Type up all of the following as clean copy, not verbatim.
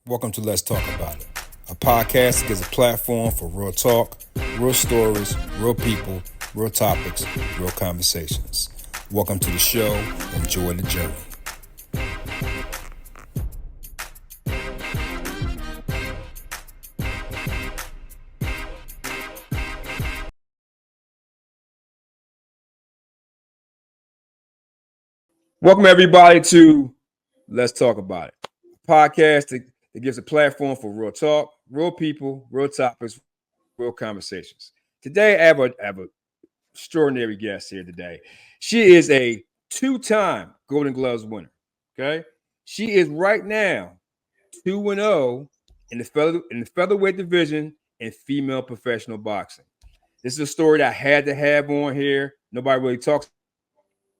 Welcome to Let's Talk About It, a podcast that gives a platform for real talk, real stories, real people, real topics, real conversations. Welcome to the show. Enjoy the journey. Welcome, everybody, to Let's Talk About It, a podcast that gives a platform for real talk, real people, real topics, real conversations. Today, I have a extraordinary guest here today. She is a two-time Golden Gloves winner. Okay, she is right now 2-0 in the featherweight division in female professional boxing. This is a story that I had to have on here. Nobody really talks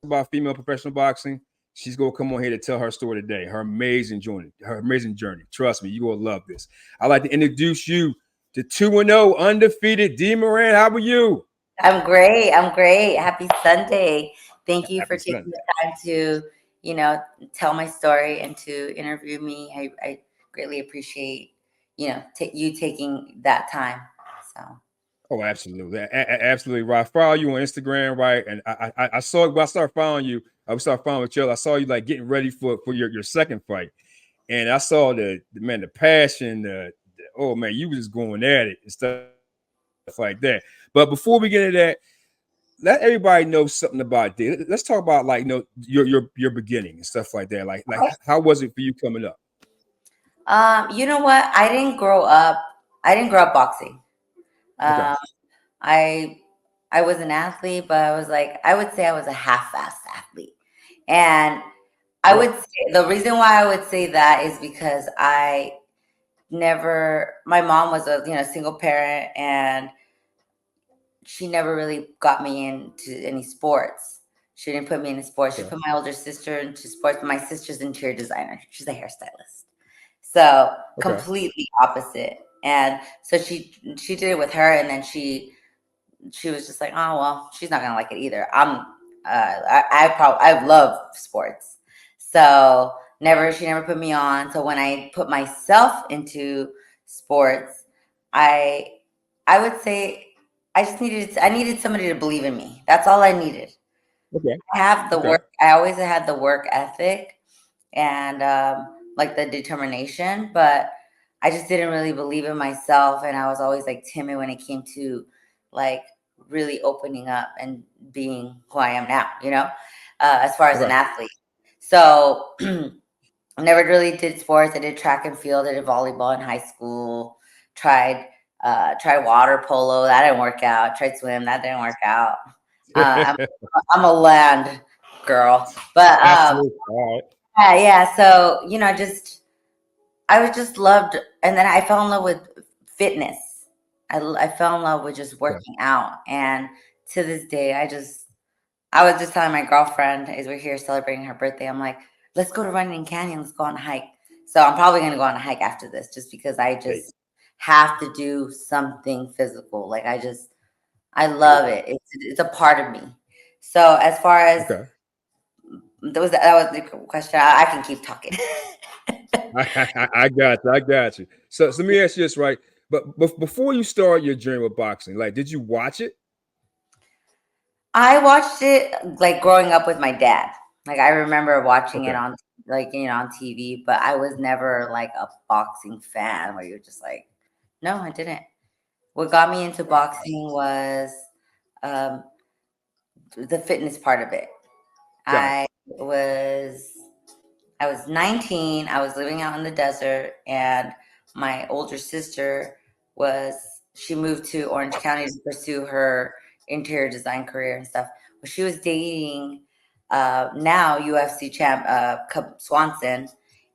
about female professional boxing. She's gonna come on here to tell her story today. Her amazing journey. Her amazing journey. Trust me, you will love this. I'd like to introduce you to 2-0 undefeated Dee Moran. How are you? I'm great. I'm great. Happy Sunday. Thank you for Happy taking Sunday. the time to, tell my story and to interview me. I greatly appreciate, you taking that time. So, Oh, absolutely, absolutely right. I follow you on Instagram, right? And I saw when I started following you. I started following each other. I saw you like getting ready for your second fight, and I saw the passion. Oh man, you was just going at it and stuff like that. But before we get into that, let everybody know something about this. Let's talk about like your beginning and stuff like that. Like how was it for you coming up? you know what? I didn't grow up boxing. Okay. Um, I, I was an athlete, but I would say I was a half-assed athlete. And I Right. would say the reason why I would say that is because my mom was a single parent, and she never really got me into any sports. She didn't put me into sports. She Okay. put my older sister into sports. My sister's interior designer. She's a hairstylist. So Okay. completely opposite. And so she did it with her, and then she was just like, oh well, she's not gonna like it either. I love sports. So she never put me on. So when I put myself into sports, I I would say I needed somebody to believe in me. That's all I needed. Okay. I have the Okay. work. I always had the work ethic and like the determination, but I just didn't really believe in myself, and I was always like timid when it came to like really opening up and being who I am now. As far as an Okay. athlete. So I never really did sports. I did track and field. I did volleyball in high school. Tried tried water polo. That didn't work out. Tried swim. That didn't work out. Uh, I'm I'm a land girl, but Absolutely. All right. yeah. So just I was just loved, and then I fell in love with fitness. I fell in love with just Okay. working out, and to this day, I was just telling my girlfriend as we're here celebrating her birthday, I'm like, let's go to Running Canyon, let's go on a hike. So I'm probably gonna go on a hike after this, just because I Hey, just have to do something physical. Like I there you love go. it. It's a part of me. So as far as Okay. that was the question. I can keep talking. I got you. I got you. So let me ask you this, right? But before you start your journey with boxing, like, did you watch it? I watched it like growing up with my dad. Like I remember watching it Okay. on on TV, but I was never like a boxing fan where you're just like, no, I didn't. What got me into Wow. boxing was um, the fitness part of it. Got I was I was 19. I was living out in the desert, and my older sister was she moved to Orange County to pursue her interior design career and stuff. Well, she was dating now UFC champ Cub Swanson,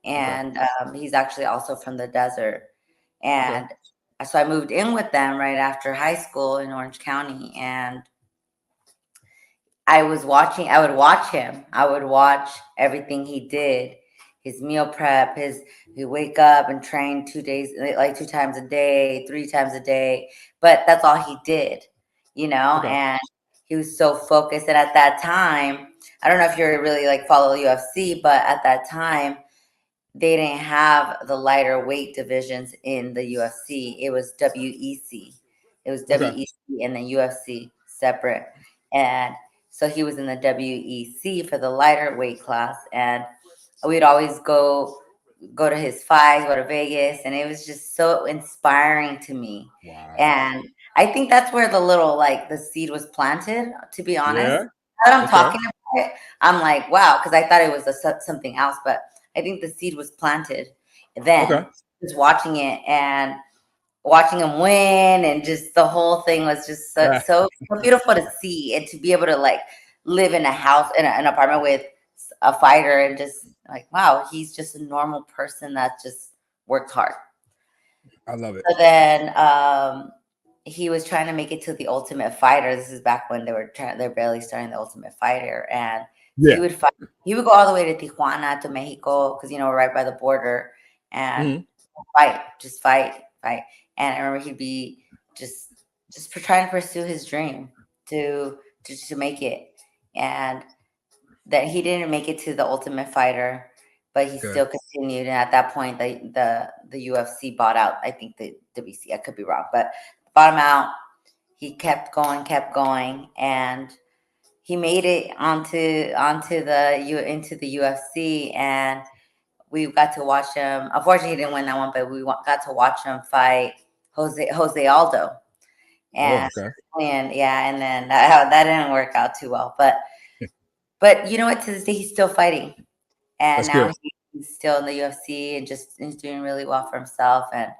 you. Okay. and he's actually also from the desert. Okay. And so I moved in with them right after high school in Orange County, and I would watch him. I would watch everything he did, his meal prep, he wake up and train 2 days, like 2 times a day, 3 times a day. But that's all he did, Okay. and he was so focused. And at that time, I don't know if you're really like follow UFC, but at that time, they didn't have the lighter weight divisions in the UFC. It was WEC. It was Okay. WEC and then UFC separate. And so he was in the WEC for the lighter weight class. And we'd always go to his fights, go to Vegas, and it was just so inspiring to me. Wow. And I think that's where the little like the seed was planted, to be honest. Yeah. Now that I'm Okay. talking about it, I'm like, wow, because I thought it was something else, but I think the seed was planted Okay. then. Just watching it and watching him win, and just the whole thing was just Ah, so beautiful to see, and to be able to like live in a house in an apartment with a fighter, and just like, wow, he's just a normal person that just worked hard. I love it. So then he was trying to make it to the Ultimate Fighter. This is back when they're barely starting the Ultimate Fighter, and he Yeah. would fight. He would go all the way to Tijuana to Mexico because we're right by the border, and Mhm. just fight. And I remember he'd be just trying to pursue his dream to make it, and that he didn't make it to the Ultimate Fighter, but he Okay. still continued. And at that point, the UFC bought out, I think, the WC. I could be wrong, but bought him out. He kept going, and he made it into the UFC, and we got to watch him. Unfortunately, he didn't win that one, but we got to watch him fight Jose Aldo, Oh, and okay. and then that didn't work out too well, but you know what? To this day, he's still fighting, and That's now good. he's still in the UFC and just is doing really well for himself. And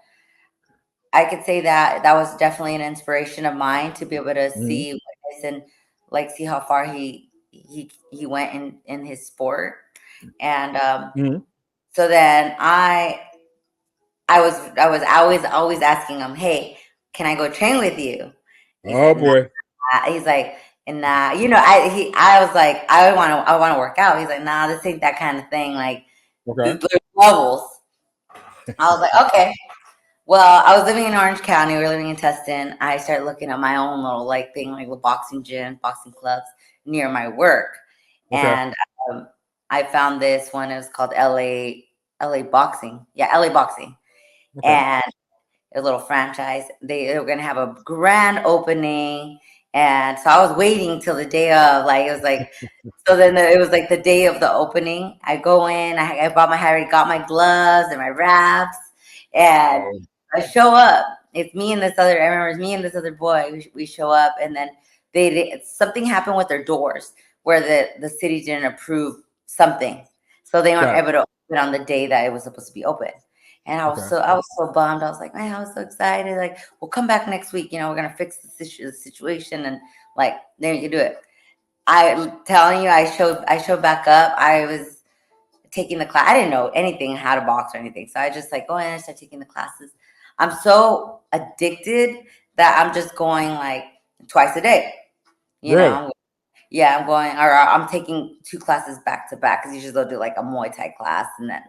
I could say that that was definitely an inspiration of mine to be able to Mhm. see witness and like see how far he went in his sport. And Mhm. so then I was always asking him, hey, can I go train with you? He Oh said, nah. boy. He's like, and I was like, I want to work out. He's like, nah, this ain't that kind of thing. Like, Okay. there's levels. I was like, okay. Well, I was living in Orange County. We were living in Tustin. I started looking at my own little like thing, like the boxing gym, boxing clubs near my work, Okay. and I found this one. It was called LA Boxing. Yeah, LA Boxing, Okay. and a little franchise. They were gonna have a grand opening, and so I was waiting till the day of. Like it was like, so then it was like the day of the opening. I go in. I bought I already got my gloves and my wraps, and Oh, I show up. It's me and this other. I remember it's me and this other boy. We show up, and then something happened with their doors where the city didn't approve something, so they weren't got it. able to open on the day that it was supposed to be open. And Okay. I was so bummed. I was like, man, I was so excited. Like, we'll come back next week. We're gonna fix the situation, and like, then you can do it. I'm telling you, I showed back up. I was taking the class. I didn't know anything how to box or anything, so I just like go in and start taking the classes. I'm so addicted that I'm just going like twice a day. You Really? know, yeah, I'm going, or I'm taking two classes back to back because usually they'll do like a Muay Thai class, and then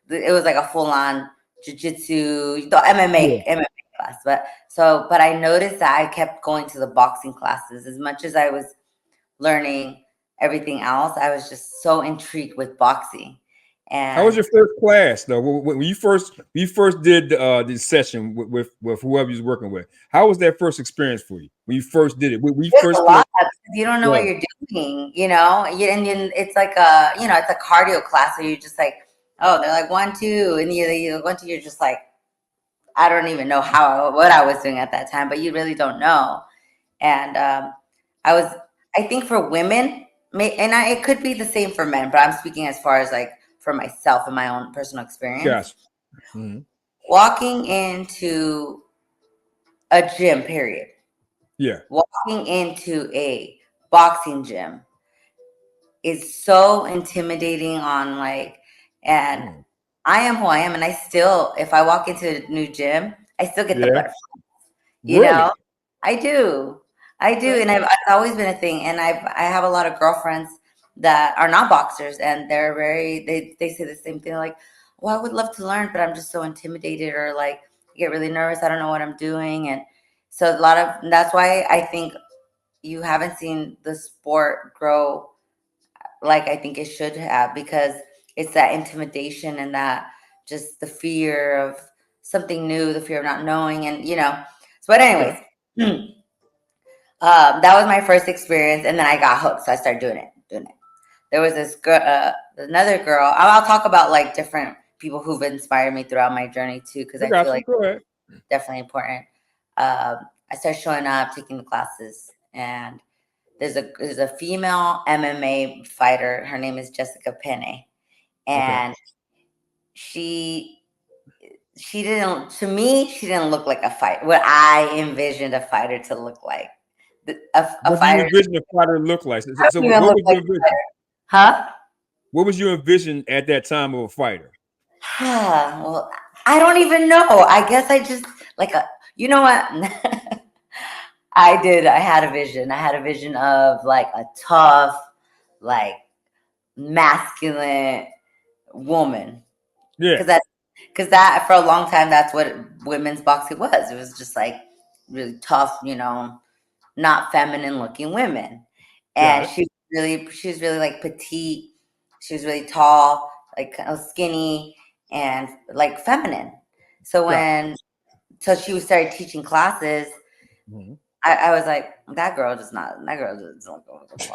it was like a full on jiu-jitsu, the Yeah. MMA class. But I noticed that I kept going to the boxing classes as much as I was learning everything else. I was just so intrigued with boxing, How was and your first class though? When you first did this session with whoever you was working with, how was that first experience for you when you first did it? When you it's a first lot started, because you don't know yeah, what you're doing. It's like it's a cardio class, so you're just like, oh, they're like 1, 2, and you 1, 2, you're just like, I don't even know what I was doing at that time, but you really don't know. And I was, I think for women, it could be the same for men, but I'm speaking as far as like for myself and my own personal experience. gotcha. Mhm. Walking into a gym, period. Yeah. Walking into a boxing gym is so intimidating on like, and Mm. I am who I am, and I still, if I walk into a new gym, I still get the Yeah. butterflies. You know, Really? I do. I do. Okay. And it's always been a thing. And I have a lot of girlfriends that are not boxers, and they say the same thing. Like, well, I would love to learn, but I'm just so intimidated, or like I get really nervous. I don't know what I'm doing. And so that's why I think you haven't seen the sport grow like I think it should have, because it's that intimidation and that just the fear of something new, the fear of not knowing, and So, but anyways, Okay. that was my first experience, and then I got hooked, so I started doing it. There was this girl, another girl. I'll talk about like different people who've inspired me throughout my journey too, because I I feel got you. like Go ahead. definitely important. I started showing up, taking the classes, and there's a female MMA fighter. Her name is Jessica Penne, Okay. and she didn't, to me, she didn't look like a fight. What I envisioned a fighter to look like. A What do you fighter envision a fighter to look like? So doesn't even what look would you like, envision? huh? What was you envision at that time of a fighter? Well, I don't even know. I guess I just like you know what? I did. I had a vision. I had a vision of like a tough, like masculine woman. Yeah. Because that for a long time, that's what women's boxing was. It was just like really tough, not feminine looking women. Got And it. she was really like petite. She was really tall, like kind of skinny and like feminine. So Got it. she started teaching classes, Mhm. I was like, that girl doesn't look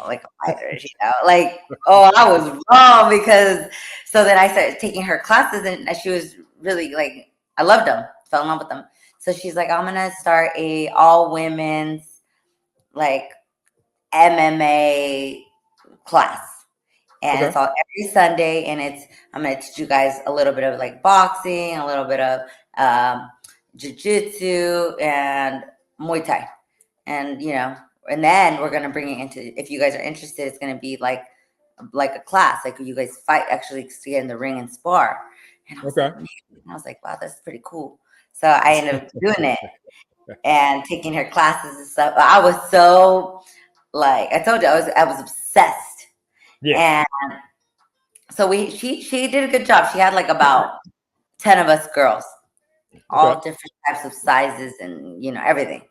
like a fighter, like, oh, I was wrong because, so then I started taking her classes and she was really like, I loved them, fell in love with them. So she's like, I'm going to start a all women's like MMA class. And Okay. it's all every Sunday. And I'm going to teach you guys a little bit of like boxing, a little bit of jiu-jitsu and Muay Thai. And and then we're gonna bring it into, if you guys are interested, it's gonna be like a class, like you guys fight actually to get in the ring and spar. And I was Okay. like, man, I was like, wow, that's pretty cool. So I ended up doing it and taking her classes and stuff. I was so, like I told you, I was obsessed. Yeah. And so she did a good job. She had like about 10 of us girls, Okay. all different types of sizes and everything.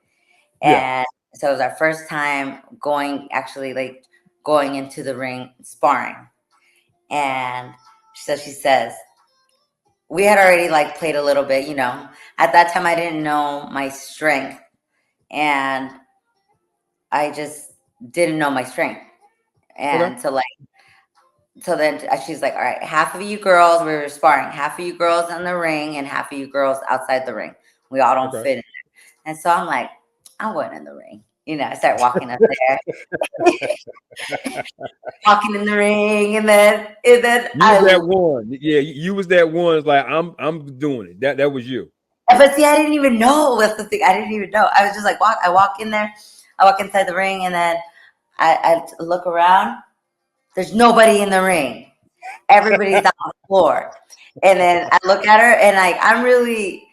Yeah. And so it was our first time going into the ring sparring. And so she says, we had already like played a little bit, At that time I didn't know my strength, and I just didn't know my strength. Okay. And so then she's like, all right, half of you girls, we were sparring, half of you girls in the ring and half of you girls outside the ring. We all don't Okay. fit in. And so I'm like, I went in the ring. I started walking up there, walking in the ring, and then You was that one. Yeah, you was that one. It's like I'm doing it. That was you. but see, I didn't even know. That's the thing. I didn't even know. I was just like, I walk in there, I walk inside the ring, and then I look around. There's nobody in the ring. Everybody's on the floor. And then I look at her, and like, I'm really,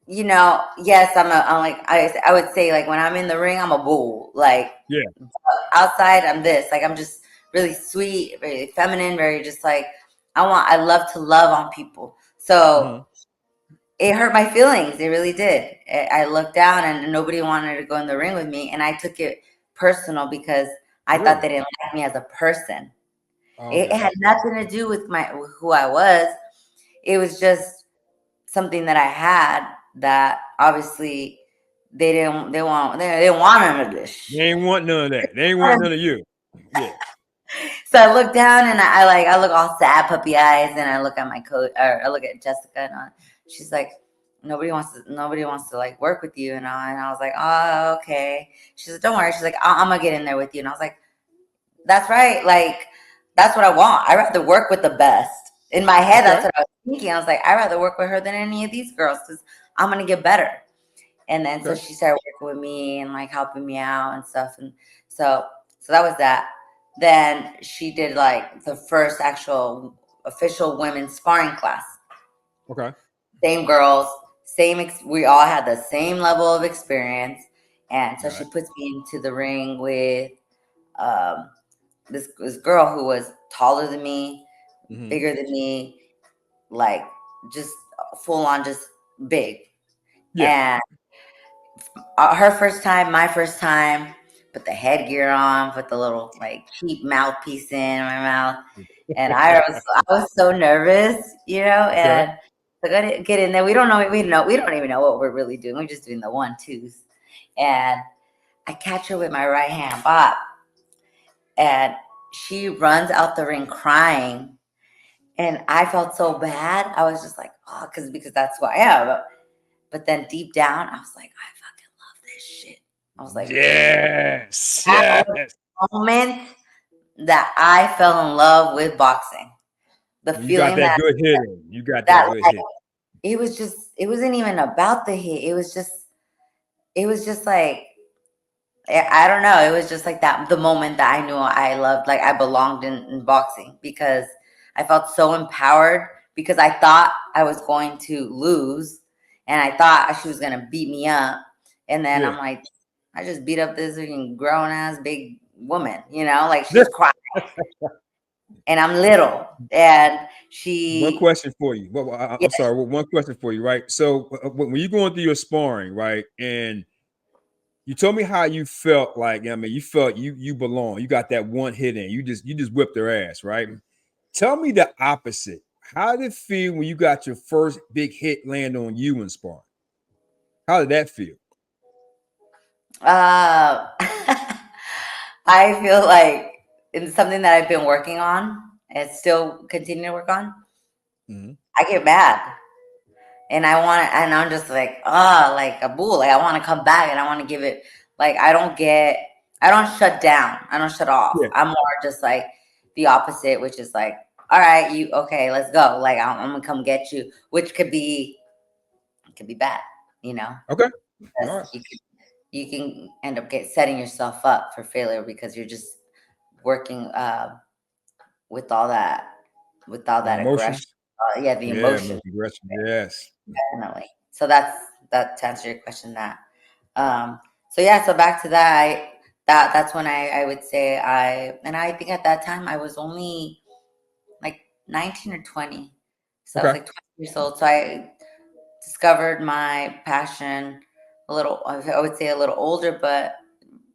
yes, I'm like, I would say, like, when I'm in the ring, I'm a bull. Like, Yeah. outside, I'm this. Like, I'm just really sweet, very feminine, very just like, I love to love on people. So Mhm. it hurt my feelings. It really did. I looked down and nobody wanted to go in the ring with me. And I took it personal because I thought Really? they didn't like me as a person. It Okay. had nothing to do with who I was. It was just something that I had that obviously they didn't want none of They this. ain't want none of that. They ain't want none of you. Yeah. So I look down and I look all sad puppy eyes, and I look at my coach, or I look at Jessica, and she's like, nobody wants to like work with you, and I was like, oh, okay. She's like, don't worry. She's like, I'm gonna get in there with you, and I was like, that's right. Like, that's what I want. I'd rather work with the best. In my head, Okay. that's what I was thinking. I was like, I'd rather work with her than any of these girls because I'm gonna get better. And then so Okay. she started working with me and like helping me out and stuff. And so that was that. Then she did like the first actual official women's sparring class. Okay. Same girls, we all had the same level of experience. And so All she right. puts me into the ring with um, this girl who was taller than me, Mm-hmm. bigger than me, like just full on, just big. Yeah. And her first time, my first time, put the headgear on, put the little like cheap mouthpiece in my mouth, and I was so nervous, Okay. and so I gotta get in there. We don't even know what we're really doing. We're just doing the 1-2s, and I catch her with my right hand, Bob, and she runs out the ring crying, and I felt so bad. I was just like, oh, because that's who I am. But then deep down, I was like, I fucking love this shit. I was like, Yes. that was Yes. the moment that I fell in love with boxing. The You got feeling that that good hitting. You got that that good like hit. it wasn't even about the hit. It was just like I don't know. It was just like that the moment that I knew I loved, like I belonged in boxing because I felt so empowered because I thought I was going to lose and I thought she was gonna beat me up. And then Yeah. I'm like, I just beat up this grown ass big woman, like she's crying and I'm little. And One she question for you. Well, yeah, I'm sorry. One question for you, right? So when you're going through your sparring, right, and you told me how you felt like, I mean, you felt you belong. You got that one hit in. You just whipped their ass, right? Tell me the opposite. How did it feel when you got your first big hit land on you in sparring? How did that feel? uh I feel like it's something that I've been working on and still continue to work on. Mhm. I get mad and I'm just like, like a bull. Like I want to come back and I want to give it, like, I don't shut down. I don't shut off. Yeah. I'm more just like the opposite, which is like, all right, okay, let's go. Like I'm gonna come get you, which it could be bad, Okay. All because right. you can end up setting yourself up for failure because you're just working with all that The aggression. emotions. Yeah, the Yeah, emotion, emotion aggression. Yes. definitely. So that to answer your question. Um, so yeah, so back to that. That's when I would say I think at that time I was only like 19 or 20, so I was Okay. like 20 years old. So I discovered my passion a little. I would say a little older, but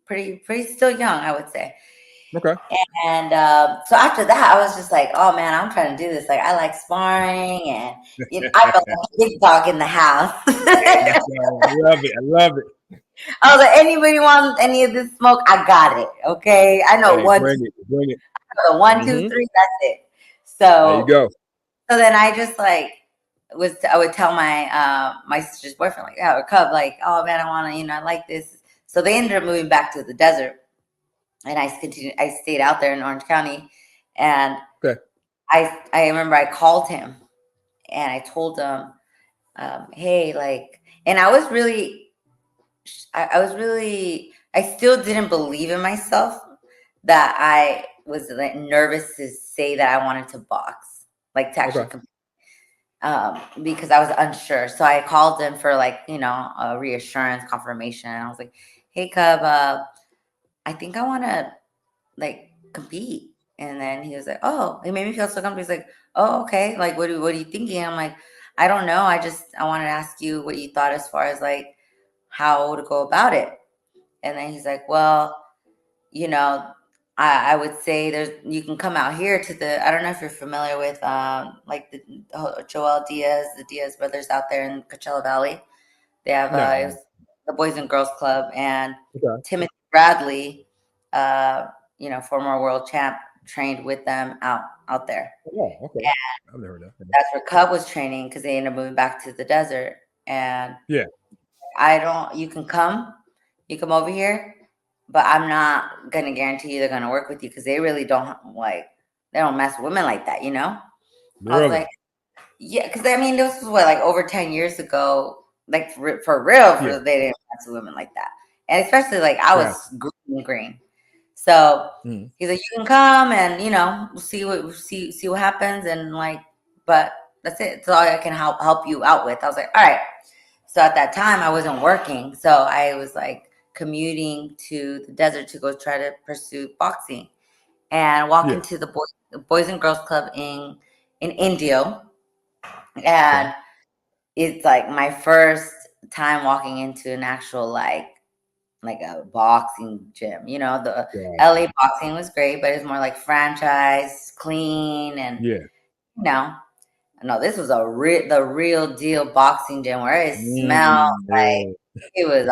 pretty still young. I would say. Okay. And so after that, I was just like, oh man, I'm trying to do this. Like, I like sparring, and I felt like a big dog in the house. I I love it. I love it. was like, anybody wants any of this smoke? I got it. Okay, I know Hey, one, two, bring it. Bring it. the one, two, Hmm. three. That's it. There you So, go. so then I just like I would tell my my sister's boyfriend, like, yeah, or Cub, like, oh man, I want to, I like this. So they ended up moving back to the desert, and I stayed out there in Orange County, and Okay. I remember I called him and I told him, hey, like, and I was really, I still didn't believe in myself that I was like nervous to say that I wanted to box, like to actually Okay. compete, because I was unsure. So I called him for like, a reassurance confirmation. And I was like, hey, Cub, I think I want to like compete. And then he was like, oh, it made me feel so comfortable. He's like, oh, okay. Like, what are you thinking? I'm like, I don't know. I wanted to ask you what you thought as far as like how to go about it. And then he's like, well, you know, I would say you can come out here to I don't know if you're familiar with, like Joel Diaz, the Diaz brothers out there in Coachella Valley. They have, it No. was the Boys and Girls Club, and Okay. Timothy Bradley, uh, former world champ, trained with them out there. Oh, okay. And I've never heard that. that's where Cub was training because they ended up moving back to the desert. And Yeah. you can you come over here, but I'm not gonna guarantee you they're gonna work with you because they really don't they don't mess with women like that, I was Really? like, yeah, because I mean, this was what, like over 10 years ago, like for real, Yeah. they didn't mess with women like that. And especially like I Yeah. was green. So Mhm. he's like, you can come and, we'll see what happens. And like, but that's it. That's all I can help you out with. I was like, all right. So at that time I wasn't working. So I was like commuting to the desert to go try to pursue boxing and walking Yeah. to the Boys and Girls Club in Indio. Okay. And it's like my first time walking into an actual like like a boxing gym. You know, the Gotcha. LA boxing was great, but it's more like franchise, clean, and Yeah. you know, no, this was the real deal boxing gym where it smelled like Yeah. it was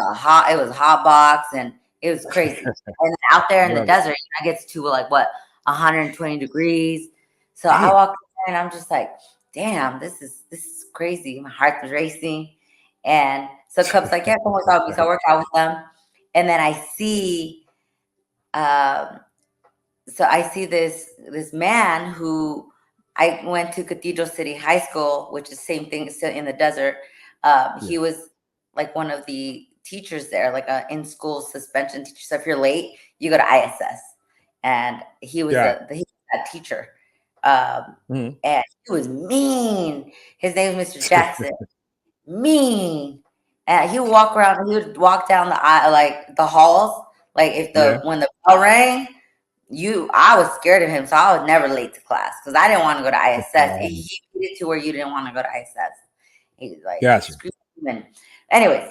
hot box and it was crazy. And out there in the Love it. desert, it gets to like what 120 degrees. So I Damn. walked in and I'm just like, damn, this is crazy. My heart was racing. And so Cup's like, yeah, come work out with me. So I work out with them. And then um, I see this man who I went to Cathedral City High School, which is the same thing, still in the desert. Yeah. He was like one of the teachers there, like a in school suspension teacher. So if you're late, you go to ISS, and he was Got a teacher, um, it. and he was mean. His name was Mr. Jackson. Mean. And he would walk around. He would walk down the aisle, like the halls. Like if Yeah. when the bell rang, I was scared of him, so I was never late to class because I didn't want to go to ISS. He made it to where you didn't want to go to ISS. He was like Gotcha. screaming. Anyways,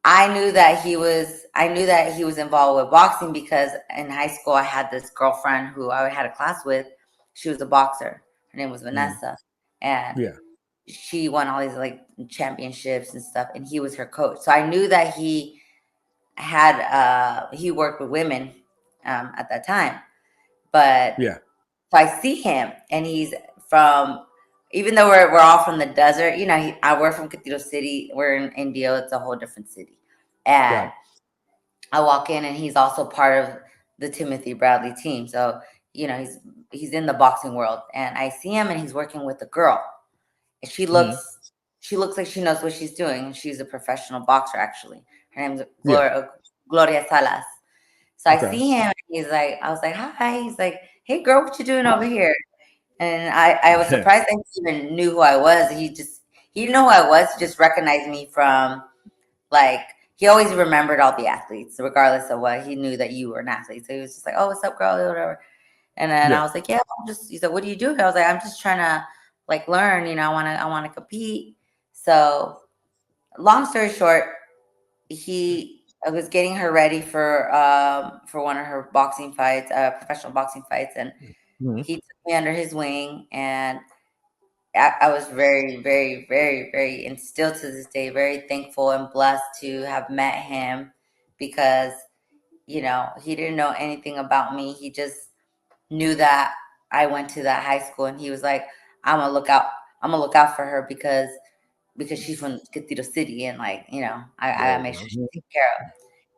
I knew that he was involved with boxing because in high school I had this girlfriend who I had a class with. She was a boxer. Her name was Vanessa, and Yeah. she won all these like championships and stuff. And he was her coach, so I knew that he worked with women at that time. But Yeah. so I see him, and he's from. Even though we're all from the desert, you know, we're from Cathedral City. We're in Indio. It's a whole different city. Got And it. I walk in, and he's also part of the Timothy Bradley team. So you know, he's in the boxing world, and I see him, and he's working with a girl. And Mhm. she looks like she knows what she's doing. She's a professional boxer, actually. Her name's Yeah. Gloria Salas. So I Okay. see him, and I was like, hi. He's like, hey, girl, what you doing over here? And I was surprised that he even knew who I was. He didn't know who I was. He just recognized me from like he always remembered all the athletes, regardless of what he knew that you were an athlete. So he was just like, oh, what's up, girl? Whatever. And then I Yeah. was like, yeah, he said, what do you do? I was like, I'm just trying to like learn, you know, I want to compete. So long story short, I was getting her ready for one of her boxing fights, professional boxing fights, and Mhm. he took me under his wing, and I was very, very, very, very, and still to this day, very thankful and blessed to have met him because, you know, he didn't know anything about me. He just knew that I went to that high school, and he was like, I'm gonna look out. I'm gonna look out for her because she's from Cathedral City, and like, you know, I There gotta you make go. sure she's Mhm. taken care of.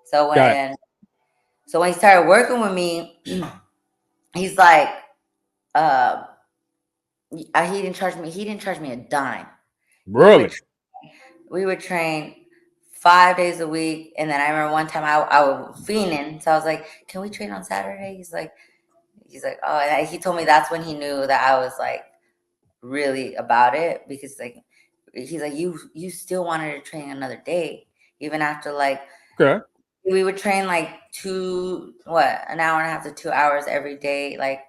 So Got it. when he started working with me, he's like, uh, he didn't charge me. He didn't charge me a dime. We would Really? we would train 5 days a week, and then I remember one time I was fiending, so I was like, "Can we train on Saturday?" He's like, "Oh," and he told me that's when he knew that I was like really about it because like he's like, "You still wanted to train another day, even after like." Okay. We would train like an hour and a half to 2 hours every day, like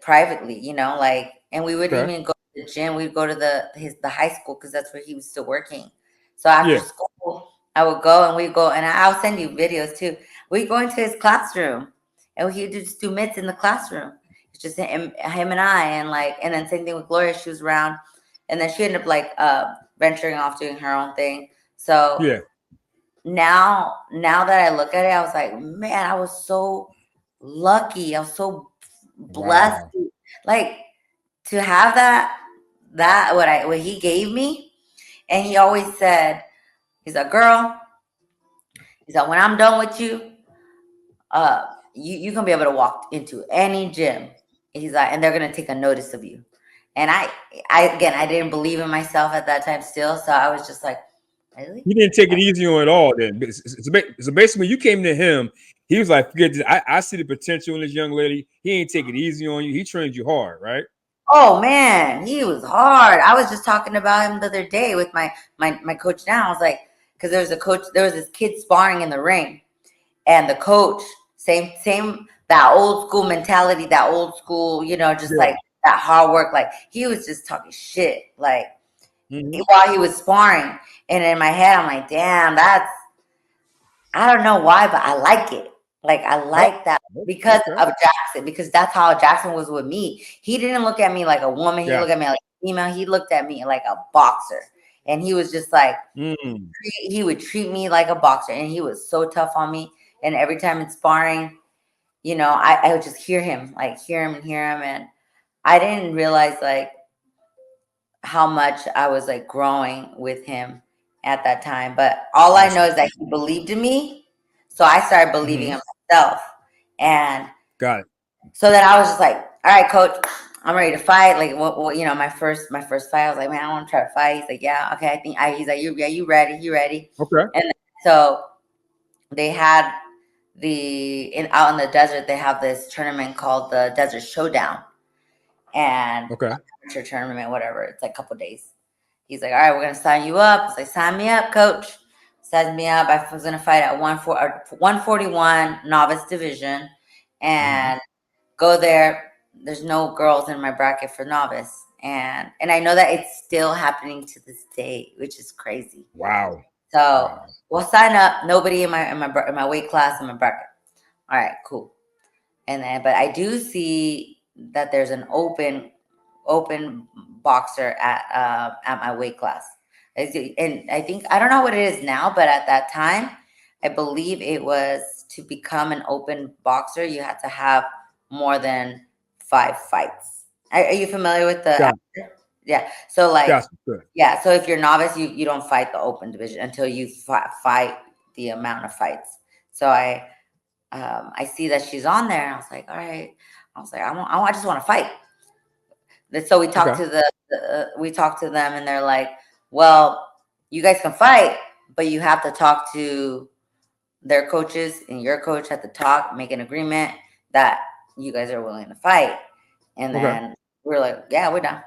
privately, you know, like, and we wouldn't Okay. even go to the gym. We'd go to the high school because that's where he was still working. So after Yeah. school, I would go and we'd go, and I'll send you videos too. We'd go into his classroom, and he'd just do mitts in the classroom. It's just him and I, and like, and then same thing with Gloria. She was around, and then she ended up like venturing off doing her own thing. So Yeah. now that I look at it, I was like, man, I was so lucky. I was so blessed, Wow. like to have what he gave me. And he always said, he's like, girl, he's like, when I'm done with you, uh, you gonna be able to walk into any gym. He's like, and they're gonna take a notice of you. And I didn't believe in myself at that time still, so I was just like, really? He didn't take it easy on it all. Then, so basically, when you came to him, he was like, "Forget this. I see the potential in this young lady. He ain't taking it easy on you. He trained you hard, right?" Oh man, he was hard. I was just talking about him the other day with my coach now. I was like, because there was this kid sparring in the ring, and the coach, same that old school mentality, that old school, you know, just Yeah. like that hard work. Like he was just talking shit, like Hmm. while he was sparring. And in my head, I'm like, damn, I don't know why, but I like it. Like I Oh, like that because okay. of Jackson, because that's how Jackson was with me. He didn't look at me like a woman. He looked Gotcha. at me like a female. He looked at me like a boxer. And he was just like, Mm, he would treat me like a boxer. And he was so tough on me. And every time in sparring, I would just hear him, like hear him and hear him. And I didn't realize like how much I was like growing with him at that time. But all I know awesome. is that he believed in me. So I started believing Hmm. in myself. And Got it. so then I was just like, all right, coach, I'm ready to fight. Like what my first fight, I was like, man, I want to try to fight. He's like, yeah, okay. He's like, you ready? You ready? Okay. And so they had out in the desert, they have this tournament called the Desert Showdown, and Okay. amateur tournament, whatever. It's like a couple days. He's like, all right, we're gonna sign you up. It's like, sign me up, coach. Signs me up. I was gonna fight at 141 novice division, Hmm. and go there. There's no girls in my bracket for novice, and I know that it's still happening to this day, which is crazy. Wow. So Wow. we'll sign up. Nobody in my weight class in my bracket. All right, cool. And then, but I do see that there's an open boxer at my weight class. And I think, I don't know what it is now, but at that time, I believe it was to become an open boxer, you had to have more than 5 fights. Are you familiar with the? Got Yeah. So like, Gotcha. Good. yeah. So if you're novice, you don't fight the open division until you fight the amount of fights. So I see that she's on there, and I was like, all right. I was like, I just want to fight. So we talked Okay. to we talked to them, and they're like, well, you guys can fight, but you have to talk to their coaches, and your coach had to talk, make an agreement that you guys are willing to fight. And Okay. then we are like, yeah, we're done.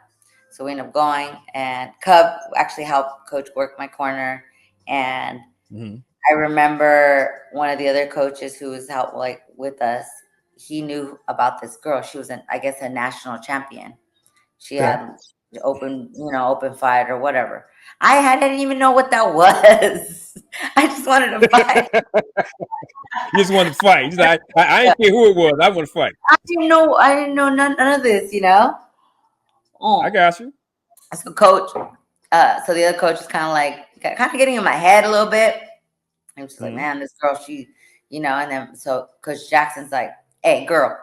So we ended up going, and Cub actually helped coach work my corner. And Hmm. I remember one of the other coaches who was help like with us. He knew about this girl. She was I guess, a national champion. She Okay. had open fight or whatever. I didn't even know what that was. I just wanted to fight. You just wanted to fight. You just, I didn't care who it was. I want to fight. I didn't know none of this. I Oh, got you. so coach. So the other coach is kind of like getting in my head a little bit. And she's like, Hmm. man, this girl, and then so Coach Jackson's like, hey, girl,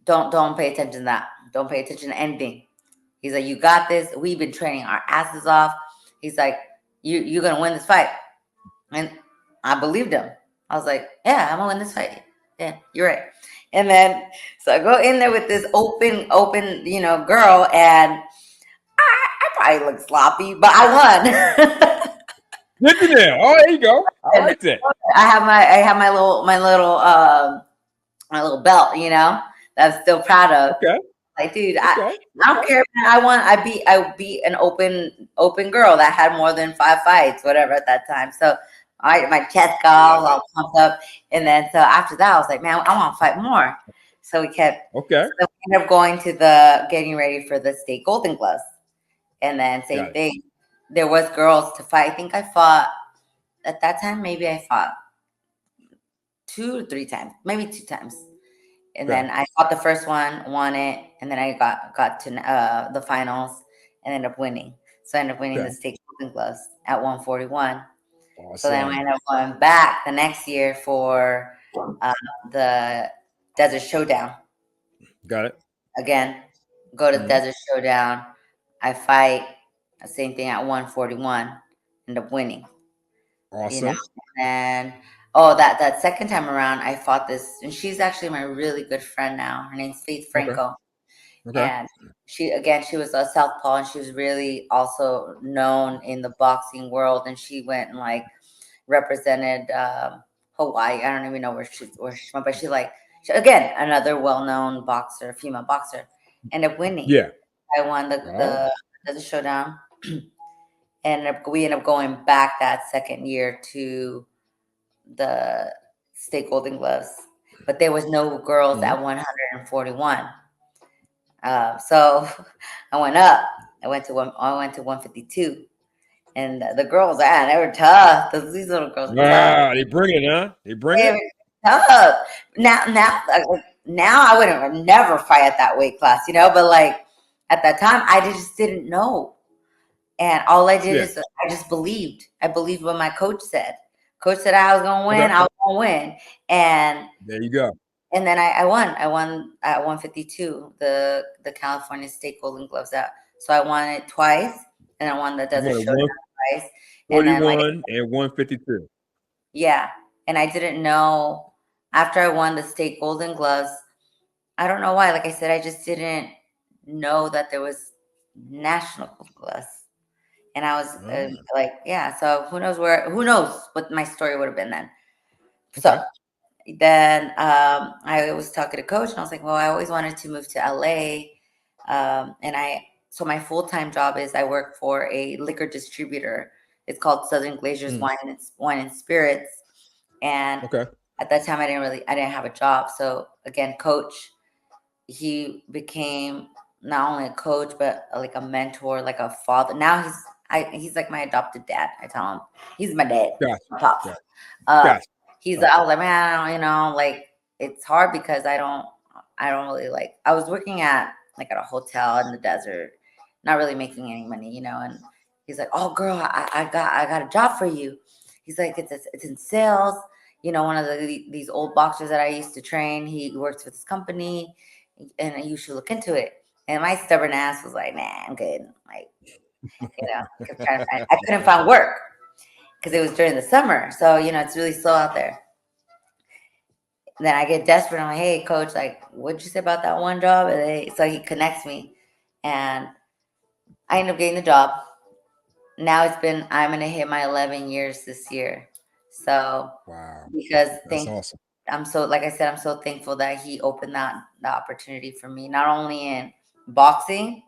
don't pay attention to that. Don't pay attention to anything. He's like, you got this. We've been training our asses off. He's like, you're gonna win this fight. And I believed him. I was like, yeah, I'm gonna win this fight. Yeah, you're right. And then so I go in there with this open, girl, and I probably look sloppy, but I won. Get you there. Oh, there you go. I And like that. I have my little belt, that I'm still proud of. Okay. Like, dude, I Okay. I don't Okay. care, man. I beat an open girl that had more than 5 fights, whatever at that time. So my chest I got love all it. pumped up, and then so after that, I was like, man, I want to fight more. So we kept. Okay. So then we ended up going to the getting ready for the state Golden Gloves, and then same Got it. thing. There was girls to fight. I think I fought at that time. Maybe I fought 2 or 3 times, maybe 2 times. And Okay. then I fought the first one, won it, and then I got to the finals and ended up winning. So I ended up winning the Okay. state Golden Gloves at 141. So then I Awesome. ended up going back the next year for the Desert Showdown Got it. again. Go to Hmm. Desert Showdown. I fight the same thing at 141. End up winning. you know. Awesome. And that second time around, I fought this, and she's actually my really good friend now. Her name's Faith Okay. Franco, Okay. and she was a southpaw, and she was really also known in the boxing world. And she went and like represented Hawaii. I don't even know where she's from, but again, another well-known boxer, female boxer, ended up winning. Yeah. I won Oh. the showdown. And we ended up going back that second year to the state Golden Gloves, but there was no girls Hmm. at 141. So I went up. I went to 152, And the girls, they were tough. These little girls were tough. Wow, they bring it, huh? They bring They it. were tough. Now I would have never fight at that weight class, But like at that time, I just didn't know, and all I did Yeah. is I just believed. I believed what my coach said. Coach said I was gonna win. Okay. I was gonna win, and There you go. then I won. I won at 152 the California State Golden Gloves out. So I won it twice, and I won the You Desert won a Showdown twice, and then 141 and 152. yeah, and I didn't know after I won the state Golden Gloves. I don't know why. Like I said, I just didn't know that there was national Gold Gloves, and I was Oh, like, yeah. So who knows what my story would have been then. So okay. then I was talking to coach, and I was like, well, I always wanted to move to LA, so my full time job is I work for a liquor distributor. It's called Southern Glazers Mm, Wine and Spirits, and okay. at that time I didn't have a job. So again, coach, he became not only a coach but like a mentor, like a father. Now he's like my adopted dad. I tell him he's my dad, Gotcha. my pops. Gotcha. Uh, Gotcha. I was like, man, like it's hard because I don't really like. I was working at a hotel in the desert, not really making any money, And he's like, oh, girl, I got a job for you. He's like, it's in sales. One of these old boxers that I used to train, he works for this company, and you should look into it. And my stubborn ass was like, nah, I'm good. Like, kept trying to I couldn't find work because it was during the summer. So, it's really slow out there. And then I get desperate. I'm like, hey, coach, like, what'd you say about that one job? So he connects me, and I end up getting the job. Now I'm going to hit my 11 years this year. So, Wow. because That's awesome. like I said, I'm so thankful that he opened the opportunity for me, not only in boxing,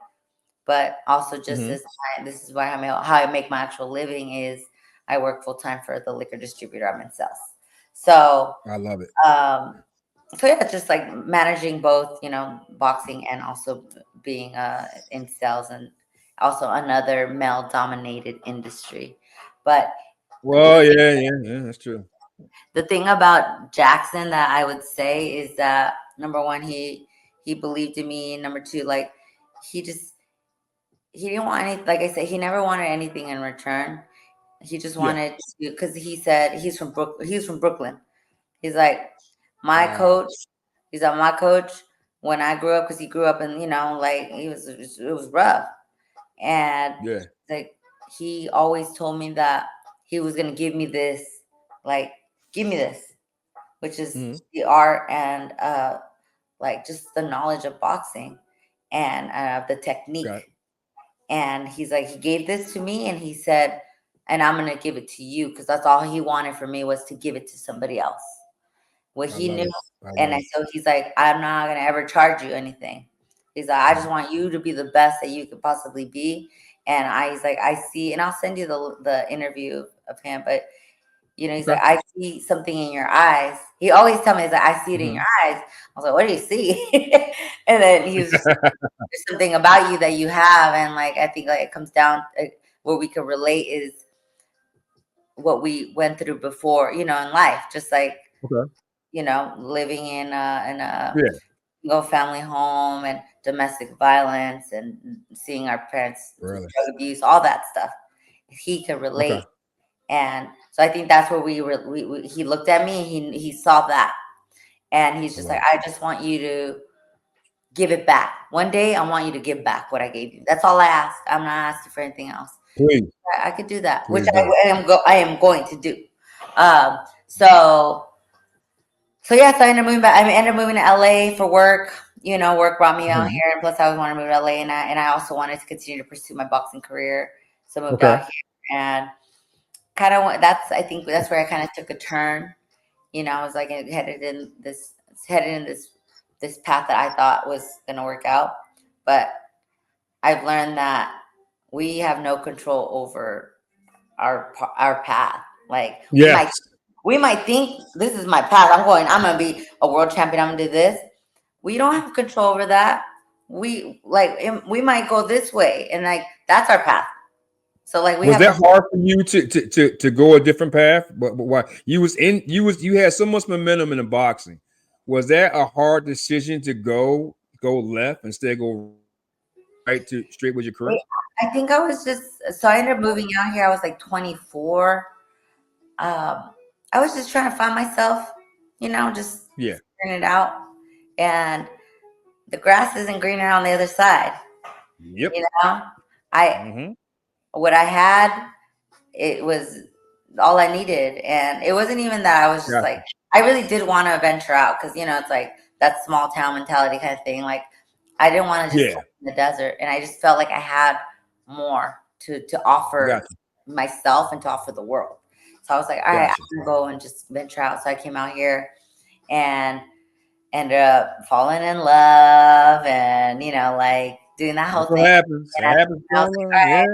but also just Hmm. this is why how I make my actual living is I work full time for the liquor distributor. I'm in sales. So, I love it. so yeah, it's just like managing both, boxing and also being in sales, and also another male dominated industry. But the Well, yeah. That's true. the thing about Jackson that I would say is that number one, he believed in me. Number two, like he just he didn't want any. Like I said, he never wanted anything in return. He just Yeah. wanted to, because he said he's from Brooklyn. He's like my Wow. coach. He's like my coach when I grew up, because he grew up in, like it was rough, and Yeah. like he always told me that he was gonna give me this, like give me this, which is Hmm. the art and like just the knowledge of boxing and the Got it. technique. And he's like, he gave this to me, and he said, and I'm gonna give it to you, because that's all he wanted for me, was to give it to somebody else. What I he love knew. it. I And love it. so he's like, I'm not gonna ever charge you anything. He's like, I just Mhm. want you to be the best that you could possibly be. And he's like, I see, and I'll send you the interview of him, but he's Okay. like, I see something in your eyes. He always tell me, he's like, I see it in Hmm. your eyes. I was like, what do you see? And then he was just like, there's something about you that you have, and like I think like it comes down where we can relate is what we went through before, in life, just like Okay. living in a Yeah. single family home and domestic violence and seeing our parents do Really. drug abuse, all that stuff. He could Okay. relate. And so I think that's where he looked at me, he saw that, and he's I just love like, it. I just want you to give it back. One day I want you to give back what I gave you. That's all I ask. I'm not asking for anything else. Please. I could do that, which Please do. I am going to do. Um, so yeah, so I ended up moving to LA for work. Work brought me out Mhm. here, and plus I was wanting to move to LA, and I also wanted to continue to pursue my boxing career. So I moved Okay. out here, and kind of I think that's where I kind of took a turn. I was like headed in this path that I thought was going to work out, but I've learned that we have no control over our path. Like Yes. we might think this is my path. I'm going to be a world champion. I'm going to do this. We don't have control over that. We might go this way, and like that's our path. So like we Was have that the hard for you to go a different path? But why you had so much momentum in the boxing. Was that a hard decision to go left instead of go right to straight with your career? I think I was just so I ended up moving out here. I was like 24. I was just trying to find myself, just Yeah. figuring it out. And the grass isn't greener on the other side. Yep. You know, I Mm-hmm. what I had, it was all I needed, and it wasn't even that I was just like Gotcha. I really did want to venture out because it's like that small town mentality kind of thing. Like I didn't want to just Yeah. live in the desert, and I just felt like I had more to offer Gotcha. myself and to offer the world. So I was like, all right, Gotcha. I'm gonna go and just venture out. So I came out here and ended up falling in love, and like doing that whole That's what thing. happens. And That happens, I was like, Paula. all right,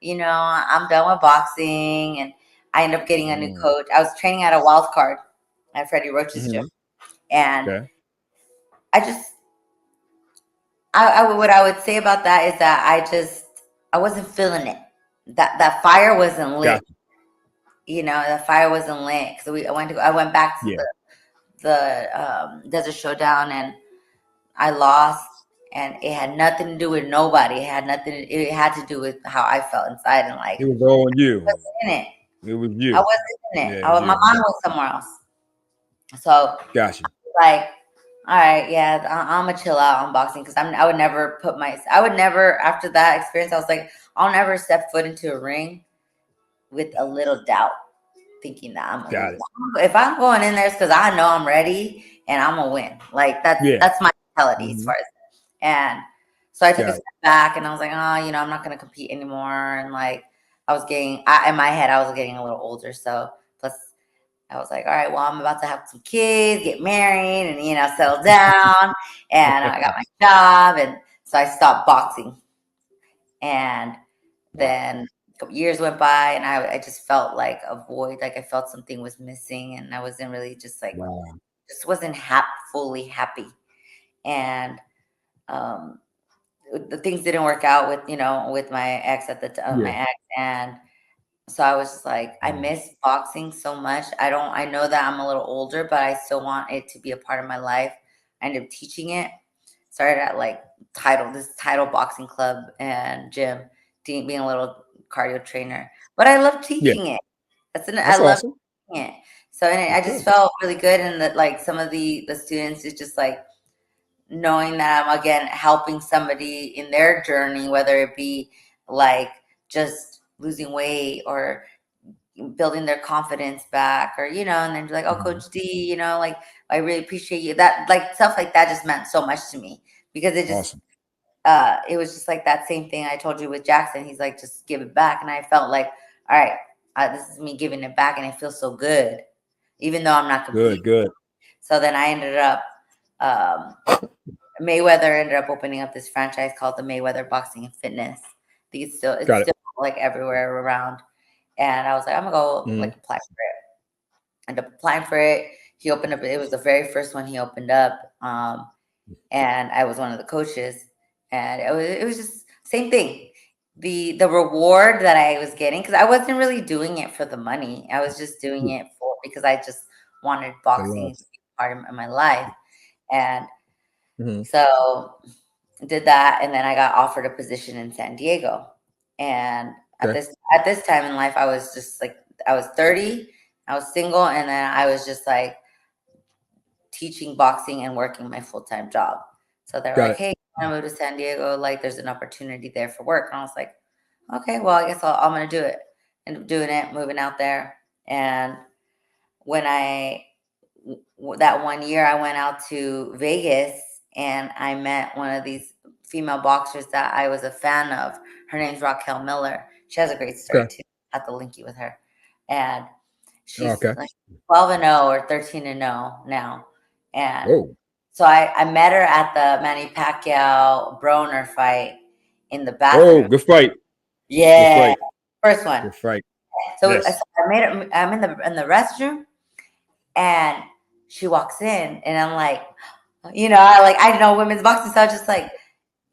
Yeah. I'm done with boxing, and I ended up getting a new Mm. coach. I was training at a wild card at Freddie Roach's gym, Mm-hmm. and Okay. I just, what I would say about that is that I wasn't feeling it. That fire wasn't lit. Gotcha. The fire wasn't lit because I went back to Yeah. the Desert Showdown, and I lost, and it had nothing to do with nobody. It had to do with how I felt inside, and like It was all on I you. wasn't in it. It was I you. wasn't in it. Yeah, it was My you. mind was somewhere else. So Gotcha. like, all right, yeah, I'm gonna chill out on boxing because I would never I would never after that experience. I was like, I'll never step foot into a ring with a little doubt, thinking that Got it. if I'm going in there, it's because I know I'm ready and I'm gonna win. Like Yeah. that's my mentality as Mm-hmm. far as and so I took a Got step it. back and I was like, oh, I'm not gonna compete anymore. And like in my head, I was getting a little older, so plus I was like, all right, well, I'm about to have some kids, get married, and settle down. And I got my job, and so I stopped boxing. And Wow. then a couple years went by, and I just felt like a void, like I felt something was missing, and I wasn't really Wow. just wasn't fully happy. And um, the things didn't work out with my ex at the time, Yeah. my ex, and so I was just like, I Mm. miss boxing so much. I know that I'm a little older, but I still want it to be a part of my life. I ended up teaching it. Started at like this title boxing club and gym, being a little cardio trainer. But I love Yeah. teaching it. I That's love awesome. teaching it. So and That's I just good. felt really good, and that like some of the students is just like knowing that I'm again helping somebody in their journey, whether it be like just losing weight or building their confidence back, or and then be like, oh, Mhm. Coach D, like I really appreciate you. That like stuff like that just meant so much to me because Awesome. it was just like that same thing I told you with Jackson. He's like, just give it back, and I felt like, all right, this is me giving it back, and it feels so good, even though I'm not competing. Good. Good. So then I ended up um, Mayweather ended up opening up this franchise called the Mayweather Boxing and Fitness. I think it's Got it. still like everywhere around. And I was like, I'm gonna go Mhm. like apply for it. Ended up applying for it. He opened up. It was the very first one he opened up, and I was one of the coaches. And it was just same thing. The reward that I was getting, because I wasn't really doing it for the money. I was just doing Yeah. it because I just wanted The boxing love. to be part of my life. And Mhm. so did that, and then I got offered a position in San Diego. And Okay. at this time in life, I was just like I was 30, I was single, and then I was just like teaching boxing and working my full-time job. So they're Got like, it. "Hey, you want to move to San Diego? Like, there's an opportunity there for work." And I was like, "Okay, well, I guess I'm gonna do it." Ended up doing it, moving out there, and when that one year I went out to Vegas and I met one of these female boxers that I was a fan of. Her name's Raquel Miller. She has a great story Okay. too. I have to link you with her. And she's Okay. like 12-0 or 13-0 now. And Oh. so I met her at the Manny Pacquiao Broner fight in the Oh. bathroom. Good fight. Good Yeah, fight. first one. Good fight. So Yes. I made her. I'm in the restroom, and she walks in, and I'm like, I know women's boxing, so I was just like,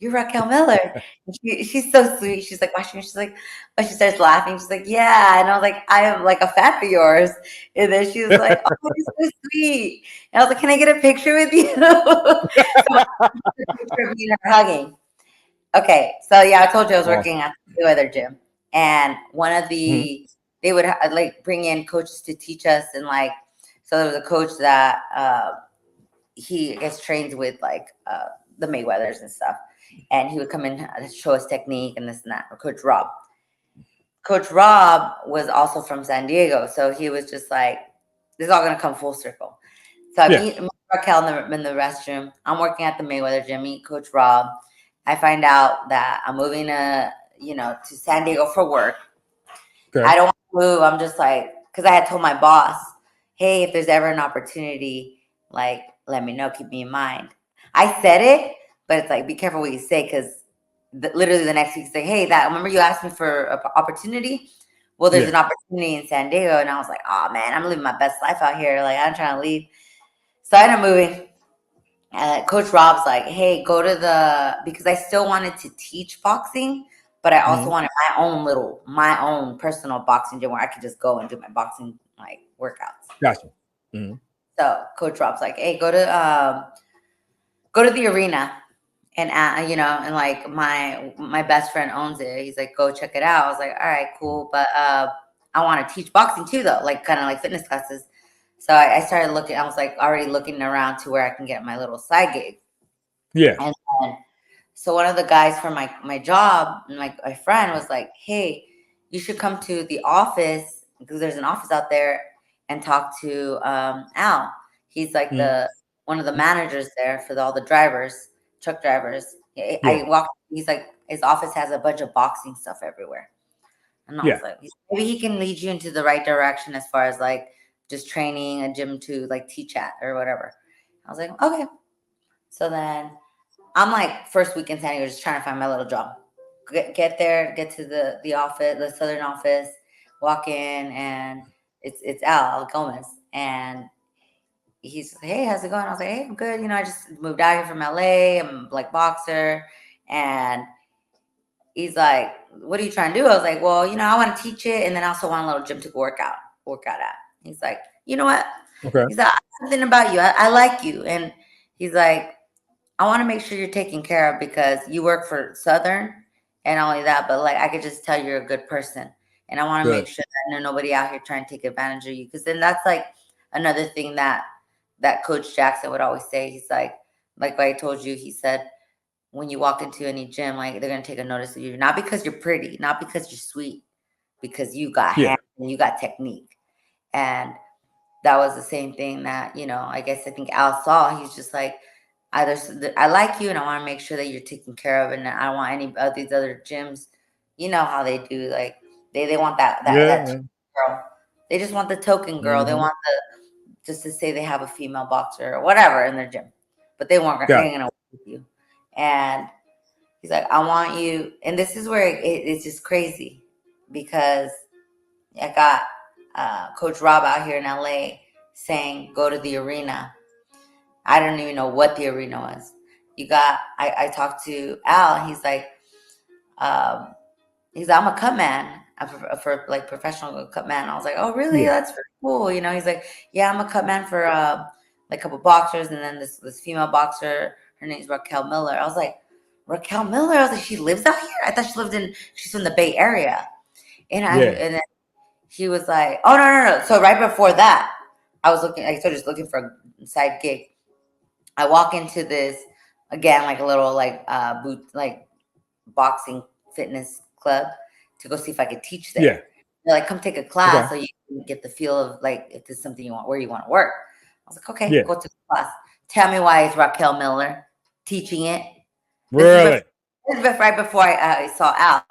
you're Raquel Miller. And she's so sweet. She's like watching me. She's like, but she starts laughing. She's like, yeah. And I was like, I am like a fan of yours. And then she was like, oh, you're so sweet. And I was like, can I get a picture with you? So I took a picture of me and her hugging. Okay, so yeah, I told you I was Awesome. working at the other gym, and one of Mhm. they would like bring in coaches to teach us, and like, so there was a coach that he gets trained with like the Mayweathers and stuff, and he would come in and show us technique and this and that. Or Coach Rob. Coach Rob was also from San Diego, so he was just like, this is all gonna come full circle. So I Yeah. meet Raquel in the restroom. I'm working at the Mayweather gym. Meet Coach Rob. I find out that I'm moving to San Diego for work. Okay. I don't want to move. I'm just like, because I had told my boss, hey, if there's ever an opportunity, like, let me know, keep me in mind. I said it, but it's like, be careful what you say, because literally the next week, say, hey, that remember you asked me for an opportunity? Well, there's Yeah. an opportunity in San Diego, and I was like, oh man, I'm living my best life out here. Like, I'm trying to leave. So I ended up moving. Coach Rob's like, hey, go to because I still wanted to teach boxing, but I also Mhm. wanted my own personal boxing gym where I could just go and do my boxing like workouts. Gotcha. Mhm. So Coach Rob's like, hey, go to the arena, and and like my best friend owns it. He's like, go check it out. I was like, all right, cool, but I want to teach boxing too, though, like kind of like fitness classes. So I started looking. I was like already looking around to where I can get my little side gig. Yeah. And then, so one of the guys from my job, my friend, was like, hey, you should come to the office, because there's an office out there, and talk to Al. He's like Mhm. one of the managers there for all the drivers, truck drivers. Yeah. He's like, his office has a bunch of boxing stuff everywhere. And I Yeah. was like, maybe he can lead you into the right direction as far as like just training a gym to like teach at or whatever. I was like, okay. So then I'm like first week in San Diego, just trying to find my little job. Get there, get to the office, the southern office, walk in, and it's Al Gomez, and he's like, hey, how's it going? I was like, hey, I'm good. I just moved out here from LA. I'm like boxer, and he's like, what are you trying to do? I was like, well, I want to teach it, and then I also want a little gym to work out at. He's like, you know what? Okay. He's like, something about you. I like you, and he's like, I want to make sure you're taken care of because you work for Southern, and not only that, but like I could just tell you're a good person, and I want to make Good. sure that nobody out here trying to take advantage of you. Because then that's like another thing that Coach Jackson would always say. He's like I told you, he said when you walk into any gym, like they're gonna take a notice of you, not because you're pretty, not because you're sweet, because you got Yeah. hands and you got technique, and that was the same thing that I think Al saw. He's just like, either I like you and I want to make sure that you're taken care of, and I don't want any of these other gyms. You know how they do, like they want that Yeah. girl. They just want the token girl. They Mhm. want just to say they have a female boxer or whatever in their gym, but they Got ain't gonna work with you. And he's like, I want you, and this is where it's just crazy because I got Coach Rob out here in LA saying, go to the arena. I don't even know what the arena was. I talked to Al. Um, I'm a cut man for like professional cut man. I was like, oh, really? Yeah. That's pretty cool. He's like, yeah, I'm a cut man for like a couple boxers. And then this female boxer, her name's Raquel Miller. I was like, Raquel Miller? I was like, she lives out here? I thought she's from the Bay Area. Yeah. And then he was like, oh, no. So right before that, I was looking, I started just looking for a side gig. I walk into this again, like a little like boot, like boxing fitness club to go see if I could teach there. Yeah. They're like, come take a Okay. class so you can get the feel of like if there's something you want, where you want to work. I was like, okay, Yeah. go to the class. Tell me why it's Raquel Miller teaching it. This is Really? right before I saw Al.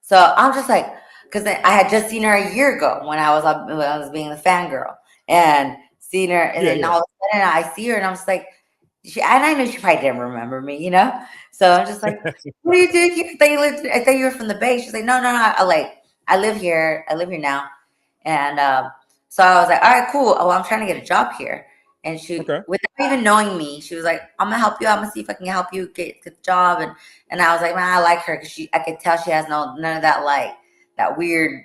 So I'm just like, because I had just seen her a year ago when I was being the fangirl and seen her, and Yeah. then Yeah. all of a sudden I see her and I'm just like, and I knew she probably didn't remember me. So I'm just like, what are you doing here? I thought you were from the Bay. She's like, no. I live here. I live here now. And so I was like, all right, cool. Oh, I'm trying to get a job here. And she, Okay. without even knowing me, she was like, "I'm gonna help you. I'm gonna see if I can help you get the job." And I was like, "Man, I like her because I could tell she has none of that like that weird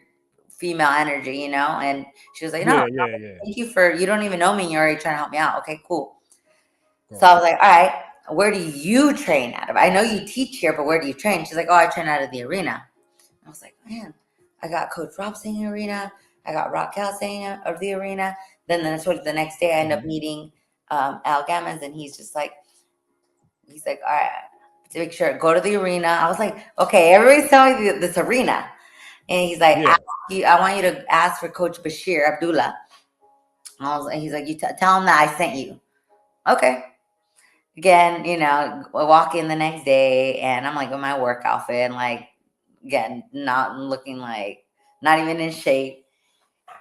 female energy, you know." And she was like, "No, Yeah. thank you for. You don't even know me. And you're already trying to help me out. Okay, cool." So Cool. I was like, "All right, where do you train out of? I know you teach here, but where do you train?" She's like, "Oh, I train out of the arena." I was like, "Man, I got Coach Rob saying arena. I got Raquel saying of the arena." Then the next day I end up meeting Al Gammons, and he's like, "All right, to make sure, go to the arena." I was like, "Okay, everybody's telling me this arena." And he's like, Yeah. I want you to ask for Coach Bashir Abdullah." He's like, "You tell him that I sent you." Okay. Again, I walk in the next day and I'm like in my work outfit and like, again, not looking like, not even in shape.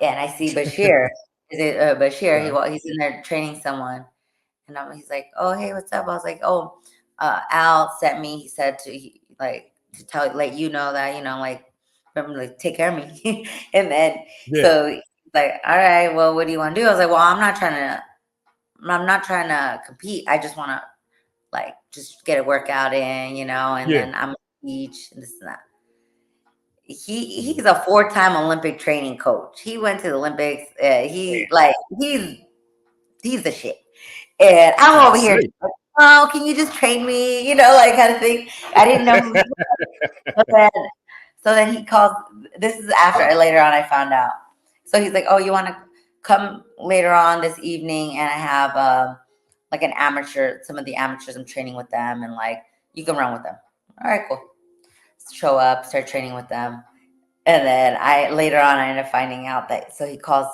And I see Bashir. Is it Bashir? Right. He's in there training someone. And he's like, "Oh, hey, what's up?" I was like, "Oh, Al sent me. He said to let you know that, like, remember, like, take care of me." And then, Yeah. so he's like, "All right, well, what do you want to do?" I was like, "Well, I'm not trying to compete. I just want to, like, just get a workout in, and Yeah. then I'm gonna teach and this and that." He's a 4-time Olympic training coach. He went to the Olympics. He's the shit. And I'm I over here, see. like, "Oh, can you just train me?" Like, kind of thing. I didn't know who he was. So then he calls. This is after later on I found out. So he's like, "Oh, you want to come later on this evening? And I have like some of the amateurs. I'm training with them, and like you can run with them." All right, cool. Show up, start training with them, and then later on I ended up finding out that he calls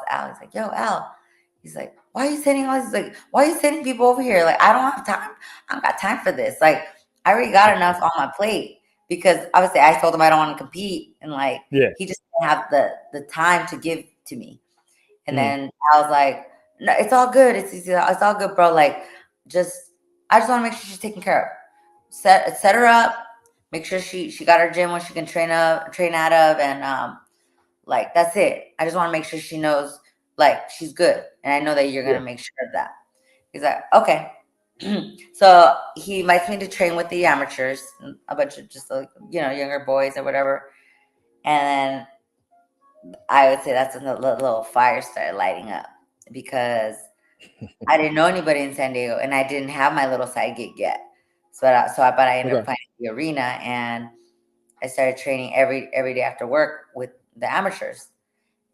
Al. He's like, "Yo, Al." He's like, "Why are you sending all these? Like, why are you sending people over here? Like, I don't have time. I don't got time for this. Like, I already got enough on my plate." Because obviously I told him I don't want to compete, and like Yeah. he just didn't have the time to give to me. And Mm. then I was like, "No, it's all good. It's all good, bro. Like, I just want to make sure she's taken care of. Set her up. Make sure she got her gym where she can train out of, and like that's it. I just want to make sure she knows like she's good, and I know that you're Yeah. gonna make sure of that." He's like, "Okay." So he invites me to train with the amateurs, a bunch of just like younger boys or whatever, and then I would say that's when the little fire started lighting up because I didn't know anybody in San Diego, and I didn't have my little side gig yet. But I ended up Okay. finding the arena, and I started training every day after work with the amateurs,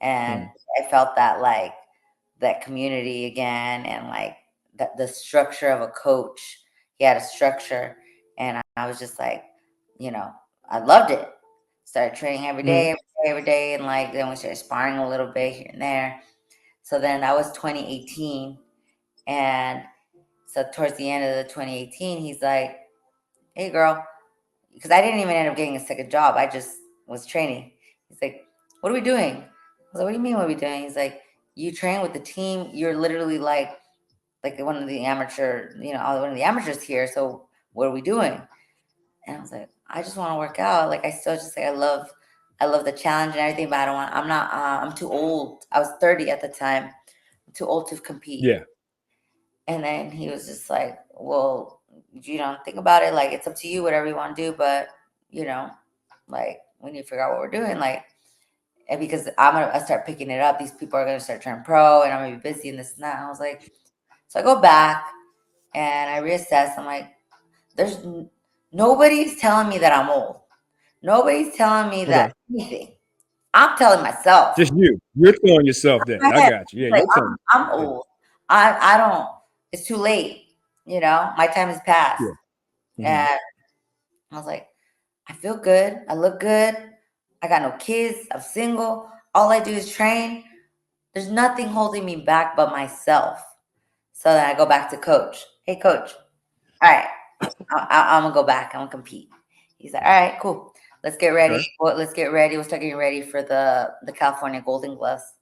and Mm. I felt that like that community again, and like the structure of a coach. He had a structure, and I was just like, I loved it. Started training Mm. every day, and like then we started sparring a little bit here and there. So then that was 2018, and so towards the end of the 2018, he's like, "Hey, girl," because I didn't even end up getting a second job. I just was training. He's like, "What are we doing?" I was like, "What do you mean, what are we doing?" He's like, "You train with the team. You're literally like one of the one of the amateurs here. So what are we doing?" And I was like, "I just want to work out. Like I still just like I love the challenge and everything, but I don't want. I'm not. I'm too old. I was 30 at the time. I'm too old to compete." Yeah. And then he was just like, "Well, you don't think about it. Like it's up to you, whatever you want to do, but you know, like we need to figure out what we're doing. Like, and because I start picking it up, these people are gonna start turning pro, and I'm gonna be busy and this and that." And I was like, so I go back and I reassess. I'm like, there's nobody's telling me that I'm old. Nobody's telling me Okay. that anything. I'm telling myself. Just you. You're telling yourself that. My I head, got you. Yeah. like You're telling. I'm Yeah. old. I don't. It's too late. My time has passed. Yeah. Hmm. And I was like, I feel good. I look good. I got no kids. I'm single. All I do is train. There's nothing holding me back but myself. So then I go back to coach. "Hey, coach. All right, I'm gonna go back. I'm gonna compete." He's like, "All right, cool. Let's get ready. Okay. Well, let's get ready. We'll start getting ready for the California Golden Gloves."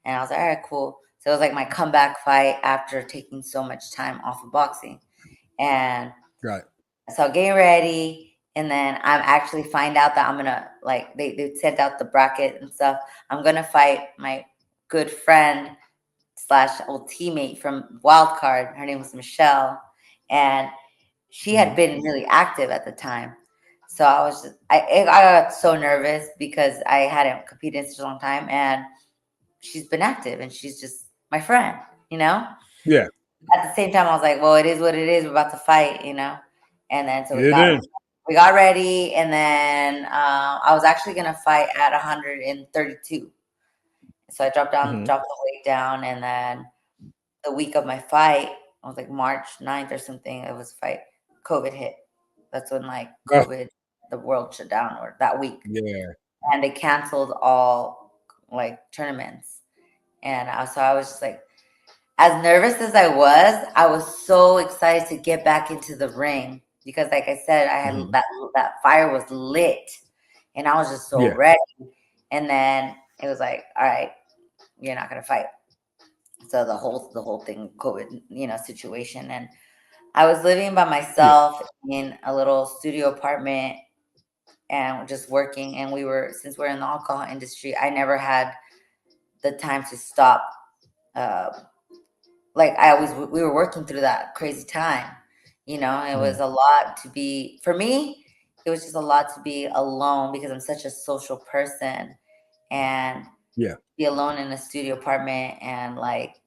And I was like, "All right, cool." So it was like my comeback fight after taking so much time off of boxing. And Got it. so getting ready, and then I'm actually find out that I'm gonna like they sent out the bracket and stuff. I'm gonna fight my good friend slash old teammate from Wild Card. Her name was Michelle, and she had been really active at the time. So I got so nervous because I hadn't competed in such a long time, and she's been active, and she's just my friend, you know. Yeah. At the same time, I was like, well, it is what it is. We're about to fight, you know. And then so It is. we got ready, and then I was actually gonna fight at 132. So I dropped the weight down, and then the week of my fight, I was like March 9th or something. It was a fight. COVID hit. That's when like Oh, COVID, the world shut down, or that week, yeah. and they canceled all like tournaments. And so I was just like, as nervous as I was so excited to get back into the ring because, like I said, I had that fire was lit, and I was just so Yeah. ready. And then it was like, all right, you're not gonna fight. So the whole thing, COVID, situation, and I was living by Yeah. myself in a little studio apartment and just working. And since we're in the alcohol industry, I never had the time to stop. Uh, we were working through that crazy time. It was a lot to be, for me, it was just a lot to be alone because I'm such a social person, and Yeah. be alone in a studio apartment and like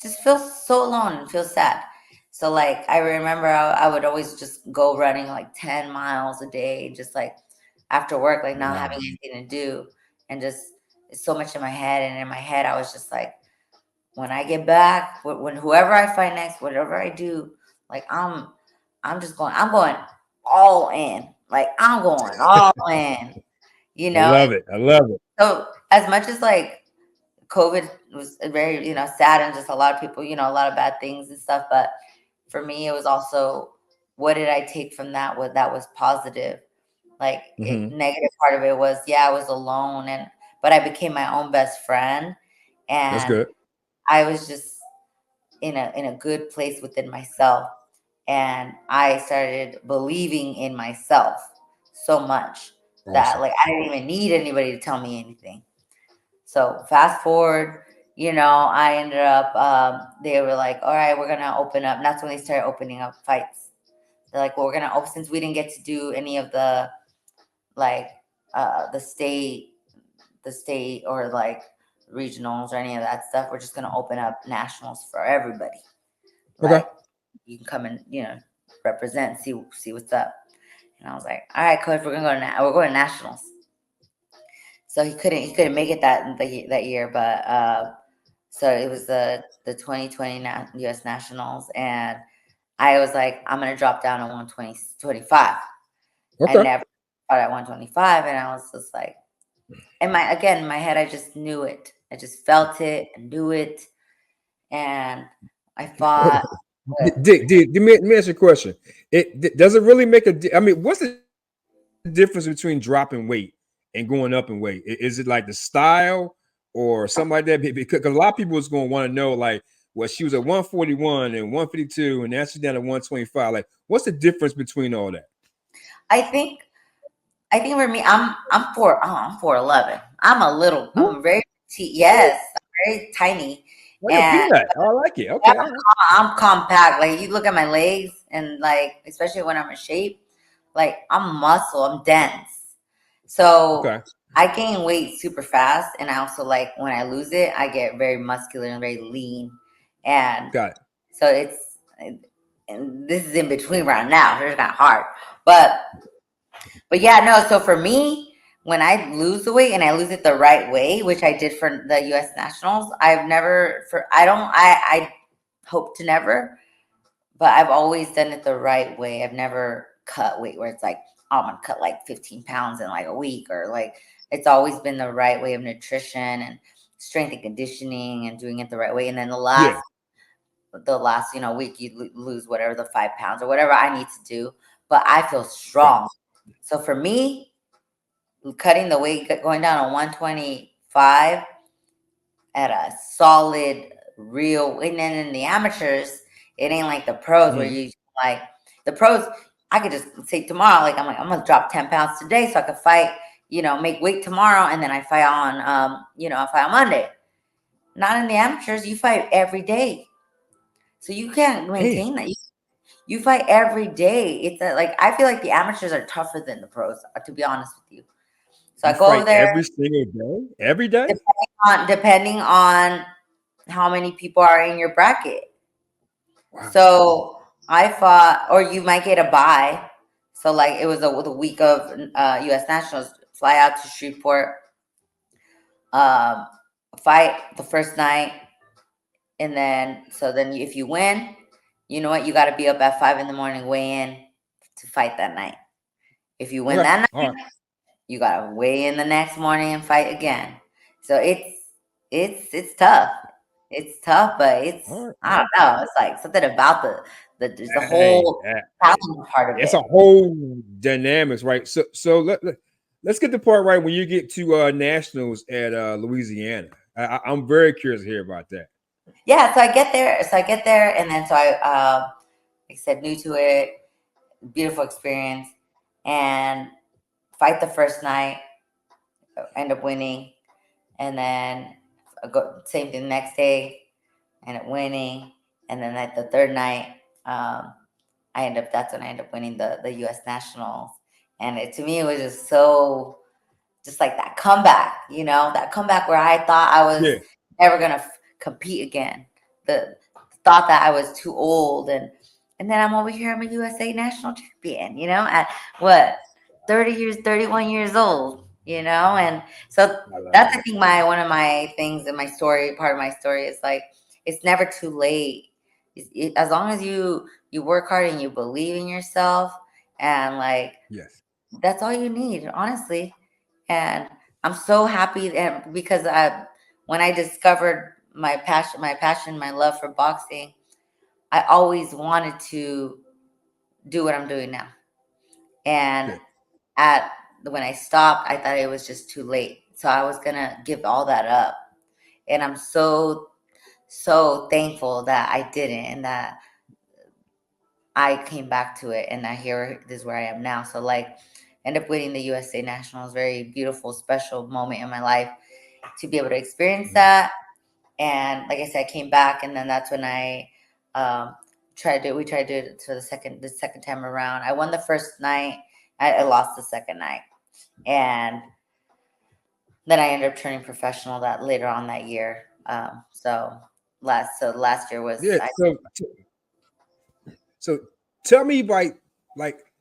just feel so alone and feel sad. So like I remember I would always just go running like 10 miles a day, just like after work, like not Wow. having anything to do, and just it's so much in my head. And in my head, I was just like, when I get back, when whoever I find next, whatever I do, like I'm going all in. Like I'm going all in, you I know. love it. I love it. So as much as like COVID was very, sad, and just a lot of people, a lot of bad things and stuff. But for me, it was also, what did I take from that? What that was positive. Like negative part of it was, yeah, I was alone, but I became my own best friend, That's and good. I was just in a good place within myself, and I started believing in myself so much that Awesome. like I didn't even need anybody to tell me anything. So fast forward, I ended up, they were like, all right, we're going to open up. And that's when they started opening up fights. They're like, well, we're going to open, since we didn't get to do any of the, like, the state or like regionals or any of that stuff. We're just going to open up nationals for everybody. Okay. Like, you can come and, represent, see what's up. And I was like, all right, coach, we're going to nationals. So he couldn't make it that year, but so it was the 2020 U.S. Nationals, and I was like, I'm gonna drop down to 125. I Okay. never fought at 125, and I was just like, in my head, I just knew it. I just felt it and knew it, and I fought. Dick, let me ask you a question. Does it really make I mean, what's the difference between dropping weight and going up in weight? Is it like the style or something like that? Because a lot of people is going to want to know, like, well, she was at 141 and 152, and now she's down to 125. Like, what's the difference between all that? I think for me, I'm 4'11". What? I'm very petite. Yes, I'm very tiny, Like a and peanut. I like it. Okay. All right. I'm compact. Like you look at my legs, and like especially when I'm in shape, like I'm muscle. I'm dense. So Okay. I gain weight super fast, and I also like when I lose it, I get very muscular and very lean. And Got it. so and this is in between right now. So it's kind of hard, but yeah, no. So for me, when I lose the weight and I lose it the right way, which I did for the U.S. Nationals, I've never for I hope to never, but I've always done it the right way. I've never cut weight where it's like, oh, I'm gonna cut like 15 pounds in like a week, or like it's always been the right way of nutrition and strength and conditioning and doing it the right way. And then the Yeah. last week you lose whatever the 5 pounds or whatever I need to do, but I feel Right. strong. So for me, cutting the weight, going down to 125 at a solid, real, and then in the amateurs, it ain't like the pros where you like the pros. I could just say tomorrow, like I'm gonna drop 10 pounds today so I could fight, make weight tomorrow, and then I fight on, I fight on Monday. Not in the amateurs. You fight every day, so you can't Damn. maintain that. You fight every day. It's like I feel like the amateurs are tougher than the pros. To be honest with you, so You I go over fight there every single day? Every day? depending on how many people are in your bracket. Wow. So I fought, or you might get a bye. So like it was the week of U.S. Nationals. Fly out to Shreveport, um, fight the first night, and then if you win, you know what? You got to be up at 5 in the morning, weigh in to fight that night. If you win Okay. that All night, right. you got to weigh in the next morning and fight again. So it's tough. It's tough, but All it's right. I don't know. It's like something about the Hey, whole challenge part of it's it. a whole dynamics, right? So let's get the part right when you get to nationals at Louisiana. I'm very curious to hear about that. Yeah, so I get there. And then like I said, new to it, beautiful experience, and fight the first night, end up winning, and then I go same thing the next day, end up winning, and then at the third night, that's when I end up winning the U.S. Nationals, and to me it was just so just like that comeback, that comeback where I thought I was Yeah. never gonna compete again. The thought that I was too old, and then I'm over here. I'm a USA national champion. At what 30 years, 31 years old. And so I love that's it. I think my one of my things in my story. Part of my story is like it's never too late. As long as you work hard and you believe in yourself, and like Yes. that's all you need, honestly. And I'm so happy that because when I discovered my love for boxing, I always wanted to do what I'm doing now. And Yeah. at when I stopped, I thought it was just too late. So I was gonna give all that up. And I'm so thankful that I didn't, and that I came back to it, and here this is where I am now. So like end up winning the USA Nationals, very beautiful, special moment in my life to be able to experience Mhm. that. And like I said, I came back, and then that's when I um, we tried to do it for the second time around. I won the first night. I lost the second night, and then I ended up turning professional that later on that year. Last year was Yeah. So tell me like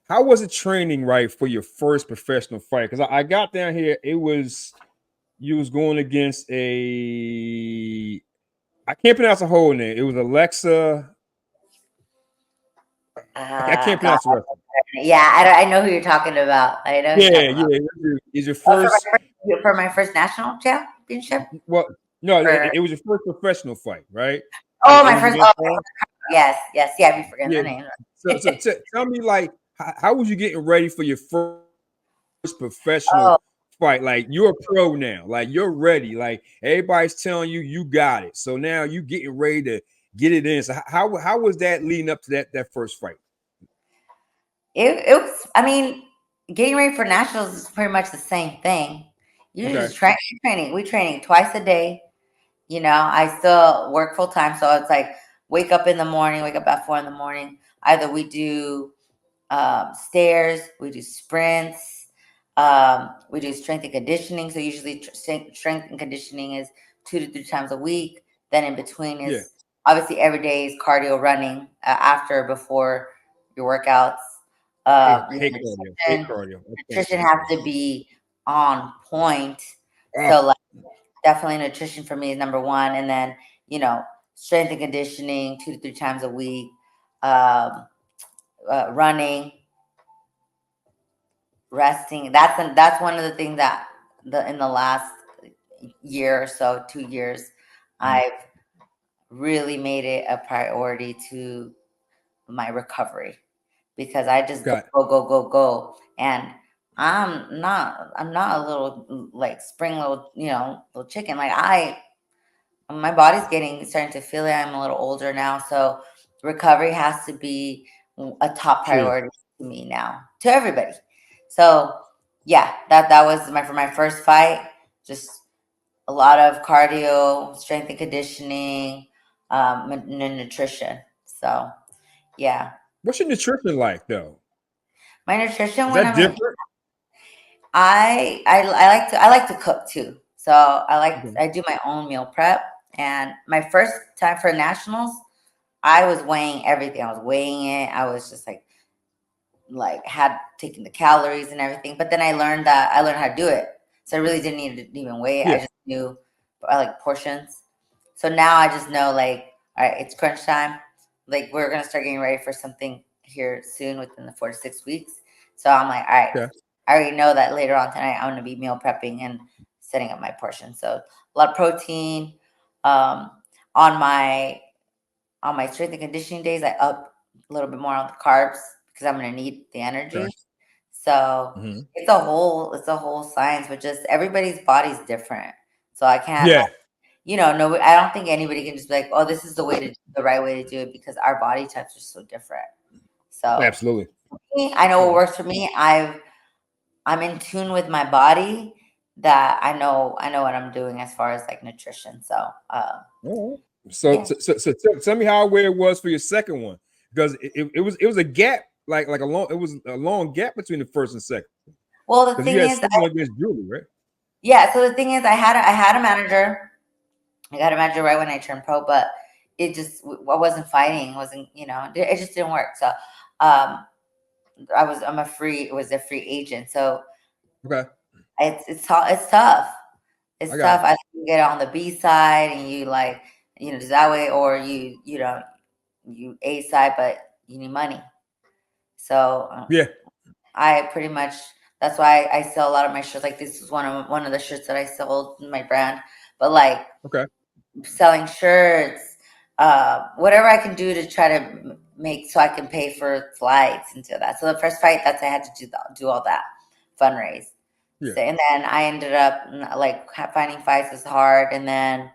how was it training right for your first professional fight? Because I got down here, it was you was going against a I can't pronounce the whole name. It was Alexa. I can't God, pronounce the rest of it. yeah, I know who you're talking about. I know who you're Yeah, talking about. yeah. Is your Oh, first for my first national championship, well no, or it was your first professional fight, right? oh, It my was first. against Oh, her? yes, yes, yeah. I be forgetting Yeah. the name. So tell me like how was you getting ready for your first professional Oh, fight? Like you're a pro now, like you're ready. Like everybody's telling you you got it. So now you getting ready to get it in. So how was that leading up to that first fight? it was. I mean, getting ready for nationals is pretty much the same thing. You Okay. just training. We training twice a day. I still work full time, so it's like wake up at 4 in the morning. Either we do stairs, we do sprints, we do strength and conditioning. So usually strength and conditioning is 2 to 3 times a week. Then in between Yeah. is obviously every day is cardio running after before your workouts. Hey, Your hey cardio. Hey nutrition, cardio. Okay. nutrition has to be on point. Ah, So like definitely nutrition for me is number one, and then strength and conditioning 2 to 3 times a week, um, running, resting. That's one of the things that in the last year or so, 2 years, mhm. I've really made it a priority to my recovery, because I just Got go, and I'm not a little like spring little chicken. Like my body's starting to feel it. I'm a little older now, so recovery has to be a top sure. priority to me now, to everybody. So yeah, that was for my first fight. Just a lot of cardio, strength and conditioning, nutrition. So yeah, What's your nutrition like though? my nutrition Is when that I'm in, different? I like to cook too. So Okay. I do my own meal prep. And my first time for nationals, I was weighing everything. I was weighing it. I was just like had taken the calories and everything. But then I learned how to do it. So I really didn't need to even weigh it. I Yeah. just knew I like portions. So now I just know like, all right, it's crunch time. Like we're gonna start getting ready for something here soon within the 4 to 6 weeks. So I'm like, all right, Okay. I already know that later on tonight I'm gonna be meal prepping and setting up my portions. So a lot of protein. Um, on my strength and conditioning days, I up a little bit more on the carbs because I'm gonna need the Okay. energy. So Hmm. it's a whole science, but just everybody's body's different. So I can't Yeah. no, I don't think anybody can just be like, oh, this is the right way to do it because our body types are so different. So Absolutely. me, I know what Yeah. works for me. I'm in tune with my body that I know what I'm doing as far as like nutrition. So All right. So, yeah. tell me how where it was for your second one, because it was a gap, like a long, it was a long gap between the first and second, Well, the because you thing had is, second one against Julie, right? yeah. So the thing is, I had a manager. I got a manager right when I turned pro, but it just I wasn't fighting. Wasn't it just didn't work. So um, I'm a free. It was a free agent. So Okay, it's tough. I It's got tough. it. I think you get on the B side and you like just that way, or you A side, but you need money. So Yeah. I pretty much that's why I sell a lot of my shirts. Like this is one of the shirts that I sold in my brand. But like Okay. selling shirts, whatever I can do to try to make so I can pay for flights into that. So the first fight, that's I had to do all that fundraise. Yeah. So, and then I ended up like finding fights was hard, and then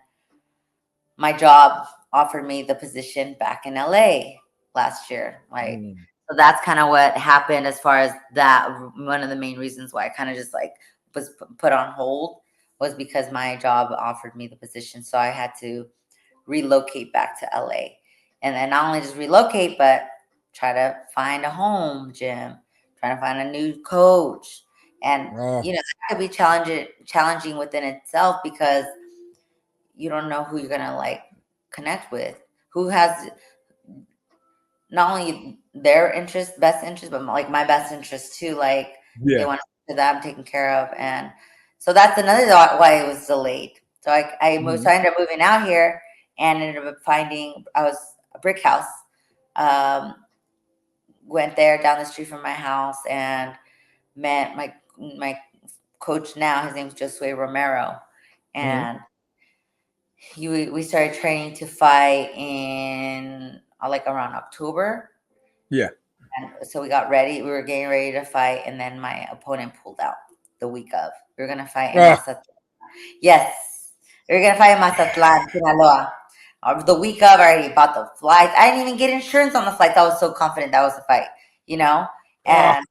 my job offered me the position back in LA last year. Like, Mm. so that's kind of what happened as far as that. One of the main reasons why I kind of just like was put on hold was because my job offered me the position. So I had to relocate back to LA. And then not only just relocate, but try to find a home gym, trying to find a new coach. And, Oh, that could be challenging within itself because you don't know who you're going to like connect with, who has not only their interest, best interest, but like my best interest too. Like they yeah. want that I'm taken care of. And so that's another why it was delayed. So Hmm. so I ended up moving out here and ended up finding, I was a brick house. Um, Went there down the street from my house and met my coach now. His name's Josue Romero. Hmm. And we started training to fight in like around October. Yeah. And so we got ready. We were getting ready to fight, and then my opponent pulled out the week of. We were gonna fight in Ah, Mazatlan. Yes, we were gonna fight in Mazatlan, Sinaloa. The week of, I already bought the flights. I didn't even get insurance on the flights. I was so confident that was the fight, you know. ah, And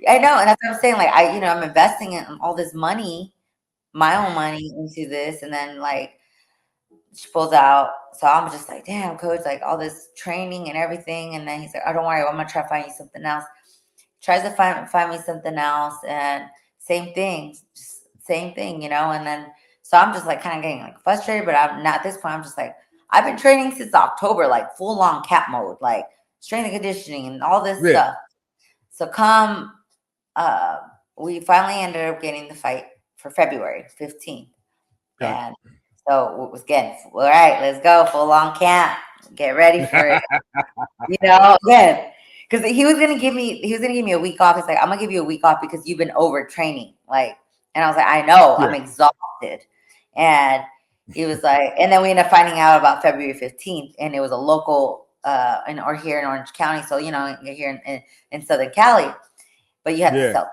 I know, and that's what I'm saying. Like I'm investing in all this money, my own money into this, and then like she pulls out. So I'm just like, damn, coach, like all this training and everything. And then he's like, oh, don't worry, I'm gonna try to find you something else. Tries to find me something else, and same thing, just same thing, And then so I'm just like kind of getting like frustrated, but I'm not at this point. I'm just like, I've been training since October, like full on cat mode, like strength and conditioning and all this yeah. stuff. So come, uh, we finally ended up getting the fight for February 15th. Okay. And so it was getting, all right, let's go, full on camp. Get ready for it. Good. Because he was gonna give me a week off. He's like, I'm gonna give you a week off because you've been overtraining. Like, and I was like, I know, Yeah. I'm exhausted. And he was like, and then we ended up finding out about February 15th, and it was a local or here in Orange County. So, you're here in Southern Cali, but you have to Yeah. sell.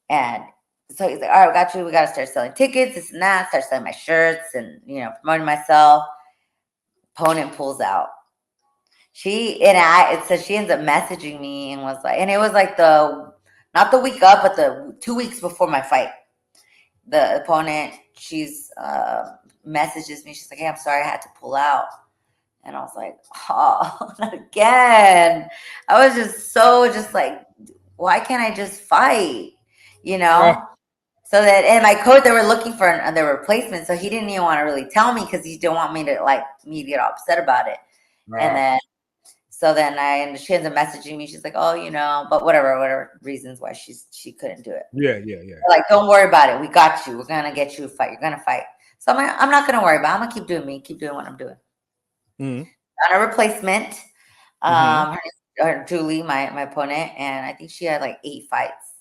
And so he's like, all right, we got you. We got to start selling tickets, this and that, start selling my shirts and, promoting myself. Opponent pulls out. It says she ends up messaging me and it was like not the week up, but the 2 weeks before my fight. the opponent, she's messages me. She's like, "Hey, I'm sorry, I had to pull out." And I was like, "Oh, not again." I was just like, why can't I just fight? You know? So that, and my coach, they were looking for their replacement, so he didn't even want to really tell me because he didn't want me to get upset about it. And then, so then she ends up messaging me. She's like, "Oh, but whatever reasons why she couldn't do it." Yeah. They're like, "Don't worry about it. We got you. We're gonna get you a fight. You're gonna fight." So I'm not gonna worry about it. I'm gonna keep doing me, keep doing what I'm doing. On a replacement, Julie, my opponent, and I think she had like 8 fights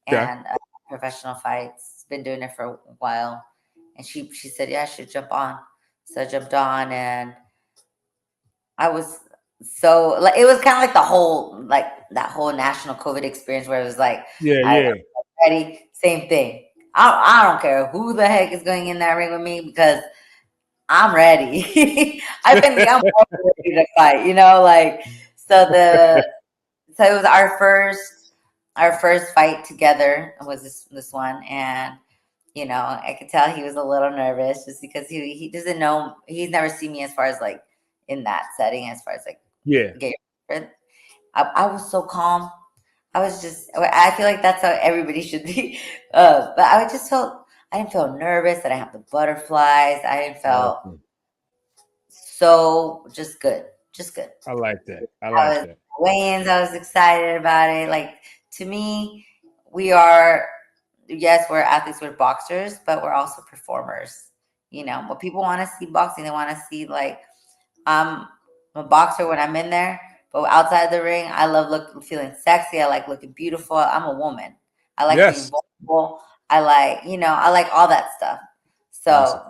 and professional fights. Been doing it for a while, and she said, "Yeah, I should jump on." So I jumped on, and I was so it was kind of like that whole national COVID experience where it was like, I'm ready, same thing. I don't care who the heck is going in that ring with me because I'm ready. I'm ready to fight, so it was our first fight together was this one, and I could tell he was a little nervous just because he doesn't know, he's never seen me as far as like in that setting, as far as like gay. I was so calm. I feel like that's how everybody should be. But I didn't feel nervous. I didn't have the butterflies. I didn't feel so just good. Just good. I like that. I was weigh-ins. I was excited about it. Like, to me, we're athletes, we're boxers, but we're also performers. What people want to see boxing, they want to see like, I'm a boxer when I'm in there, but outside the ring, I love feeling sexy. I like looking beautiful. I'm a woman. I like being vulnerable. I like all that stuff. So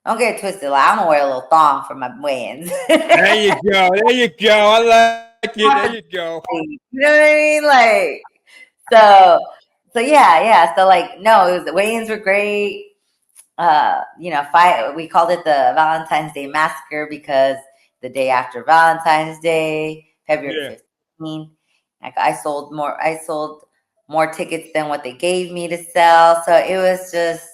don't get it twisted. Like, I'm gonna wear a little thong for my weigh-ins. There you go. There you go. I like it. There you go. You know what I mean? Like, so yeah. So like, no, the weigh-ins were great. We called it the Valentine's Day Massacre because the day after Valentine's Day, February 15th, I sold more tickets than what they gave me to sell. So it was just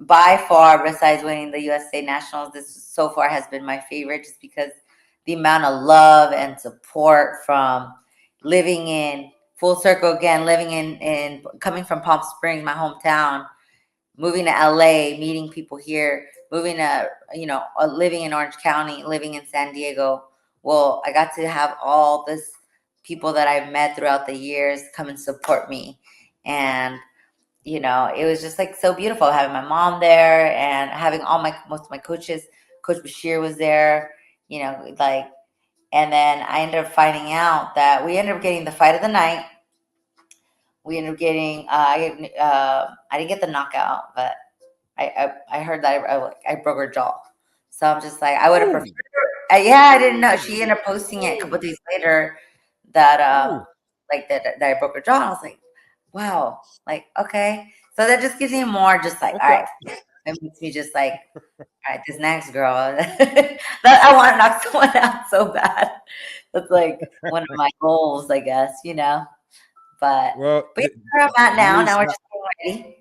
by far, besides winning the USA Nationals, this so far has been my favorite, just because the amount of love and support from living in full circle again, living in coming from Palm Springs, my hometown, moving to LA, meeting people here, moving to, living in Orange County, living in San Diego. Well, I got to have all this people that I've met throughout the years come and support me. And, it was just like so beautiful having my mom there and having most of my coaches. Coach Bashir was there, and then I ended up finding out that we ended up getting the fight of the night. We ended up getting, I didn't get the knockout, but I heard that I broke her jaw. So I'm just like, I would have preferred. I didn't know. She ended up posting it a couple of days later that that I broke her jaw. And I was like, wow, like, okay. So that just gives me more, just like, all right. It makes me just like, all right, this next girl, that I want to knock someone out so bad. That's like one of my goals, I guess, But where I'm at now. Now we're just getting ready.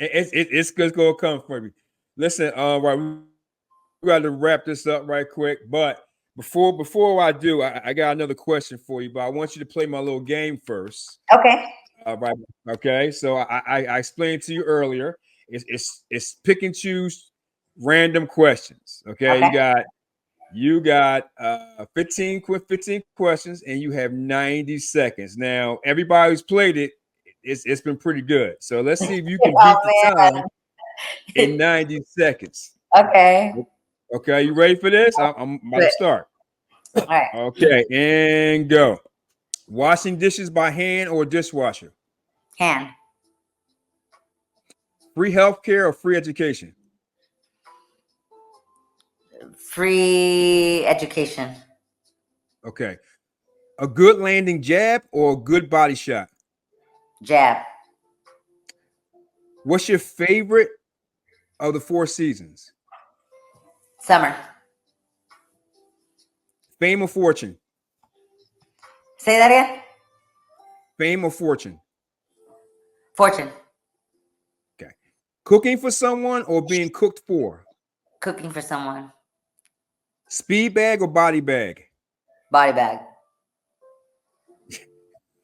It's gonna come for me. Listen, right, we got to wrap this up right quick. But before I do, I got another question for you. But I want you to play my little game first. Okay. Right. Okay. So I explained to you earlier. It's pick and choose random questions. Okay. You got 15 questions, and you have 90 seconds. Now, everybody who's played it, it's been pretty good. So let's see if you can beat the time in 90 seconds. Okay. Okay, you ready for this? I'm about to start. All right. Okay, and go. Washing dishes by hand or dishwasher? Hand. Free healthcare or free education? Free education. Okay. A good landing jab or a good body shot? Jab. What's your favorite of the 4 seasons? Summer. Fame or fortune? Say that again. Fame or fortune? Fortune. Okay. Cooking for someone or being cooked for? Cooking for someone. Speed bag or body bag? Body bag.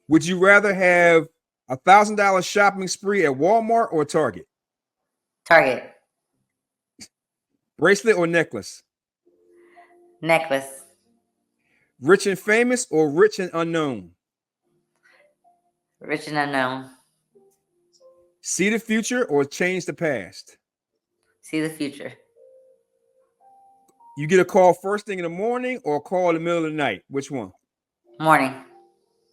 Would you rather have $1,000 shopping spree at Walmart or Target? Target. Bracelet or necklace? Necklace. Rich and famous or rich and unknown? Rich and unknown. See the future or change the past? See the future. You get a call first thing in the morning or a call in the middle of the night? Which one? Morning.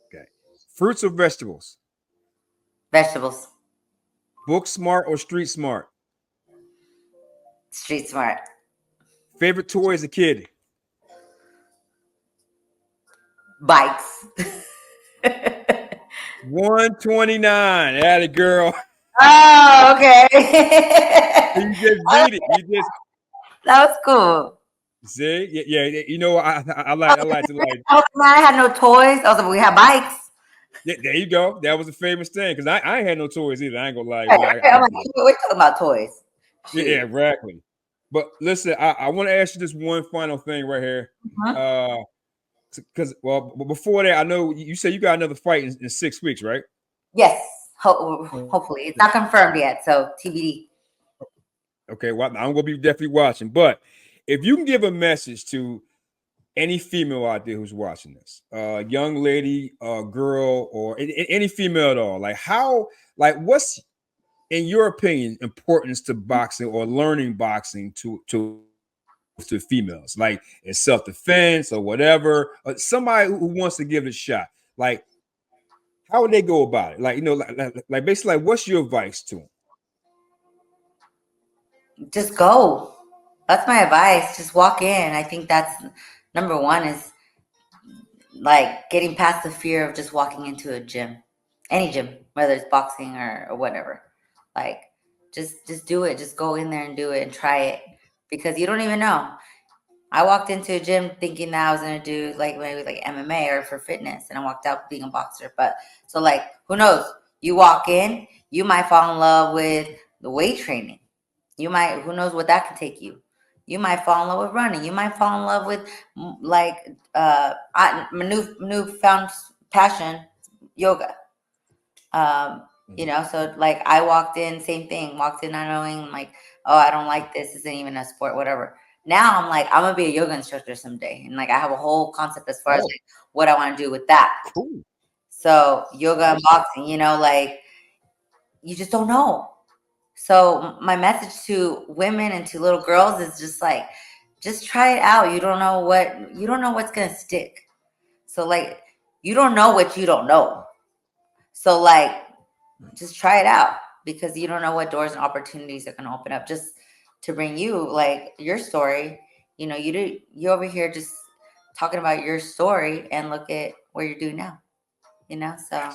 Okay. Fruits or vegetables? Vegetables. Book smart or street smart? Street smart. Favorite toy as a kid? Bikes. 129. Atta girl. Oh, okay. You just beat it. You just That was cool. see, yeah. You know, I like to like. I had no toys. I was like, we have bikes. Yeah, there you go. That was a famous thing because I ain't had no toys either. I ain't gonna lie. I'm like, we're talking about toys. Yeah, exactly. But listen, I want to ask you this one final thing right here. Because before that, I know you said you got another fight in 6 weeks, right? Yes, hopefully it's not confirmed yet, so TBD. Okay, well, I'm gonna be definitely watching. But if you can give a message to any female out there who's watching this, young lady, girl, or any female at all, what's in your opinion importance to boxing or learning boxing to females, like in self-defense or whatever, or somebody who wants to give it a shot, like how would they go about it? Like, like basically, like, what's your advice to them? Just go. That's my advice. Just walk in. I think that's number one, is like getting past the fear of just walking into a gym, any gym, whether it's boxing or whatever. Like, just do it. Just go in there and do it and try it, because you don't even know. I walked into a gym thinking that I was gonna do like maybe like MMA or for fitness, and I walked out being a boxer. But so like, who knows? You walk in, you might fall in love with the weight training. You might, who knows what that can take you. You might fall in love with running. You might fall in love with like my newfound passion, yoga. So like I walked in, same thing. Walked in not knowing, like, oh, I don't like this. This isn't even a sport, whatever. Now I'm like, I'm gonna be a yoga instructor someday, and like I have a whole concept as far as like what I want to do with that. Cool. So yoga and boxing, like you just don't know. So my message to women and to little girls is just like, just try it out. You don't know what's gonna stick. So like, you don't know what you don't know. So like, just try it out, because you don't know what doors and opportunities are gonna open up just to bring you like your story. You over here just talking about your story, and look at where you're doing now. So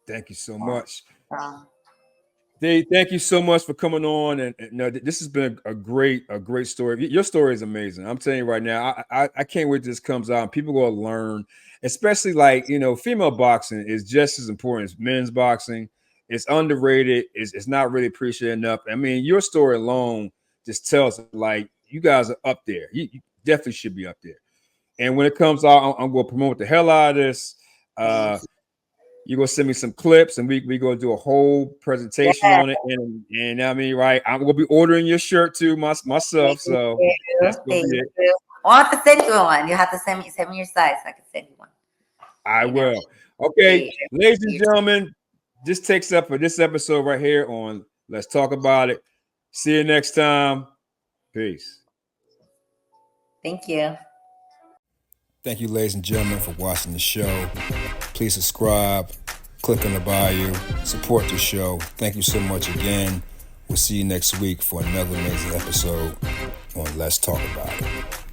thank you so much. Dee, thank you so much for coming on, and this has been a great story. Your story is amazing. I'm telling you right now, I can't wait till this comes out and people are gonna learn, especially like female boxing is just as important as men's boxing. It's underrated. It's not really appreciated enough. I mean, your story alone just tells like you guys are up there. You definitely should be up there. And when it comes out, I'm going to promote the hell out of this. You're going to send me some clips, and we're going to do a whole presentation on it. And I mean, right, I'm going to be ordering your shirt too myself. So that's going to be it. I'll have to send you one. You have to send me your size so I can send you one. I will. Okay, ladies and gentlemen, this takes up for this episode right here on Let's Talk About It. See you next time. Peace. Thank you. Thank you, ladies and gentlemen, for watching the show. Please subscribe, click on the bio, support the show. Thank you so much again. We'll see you next week for another amazing episode on Let's Talk About It.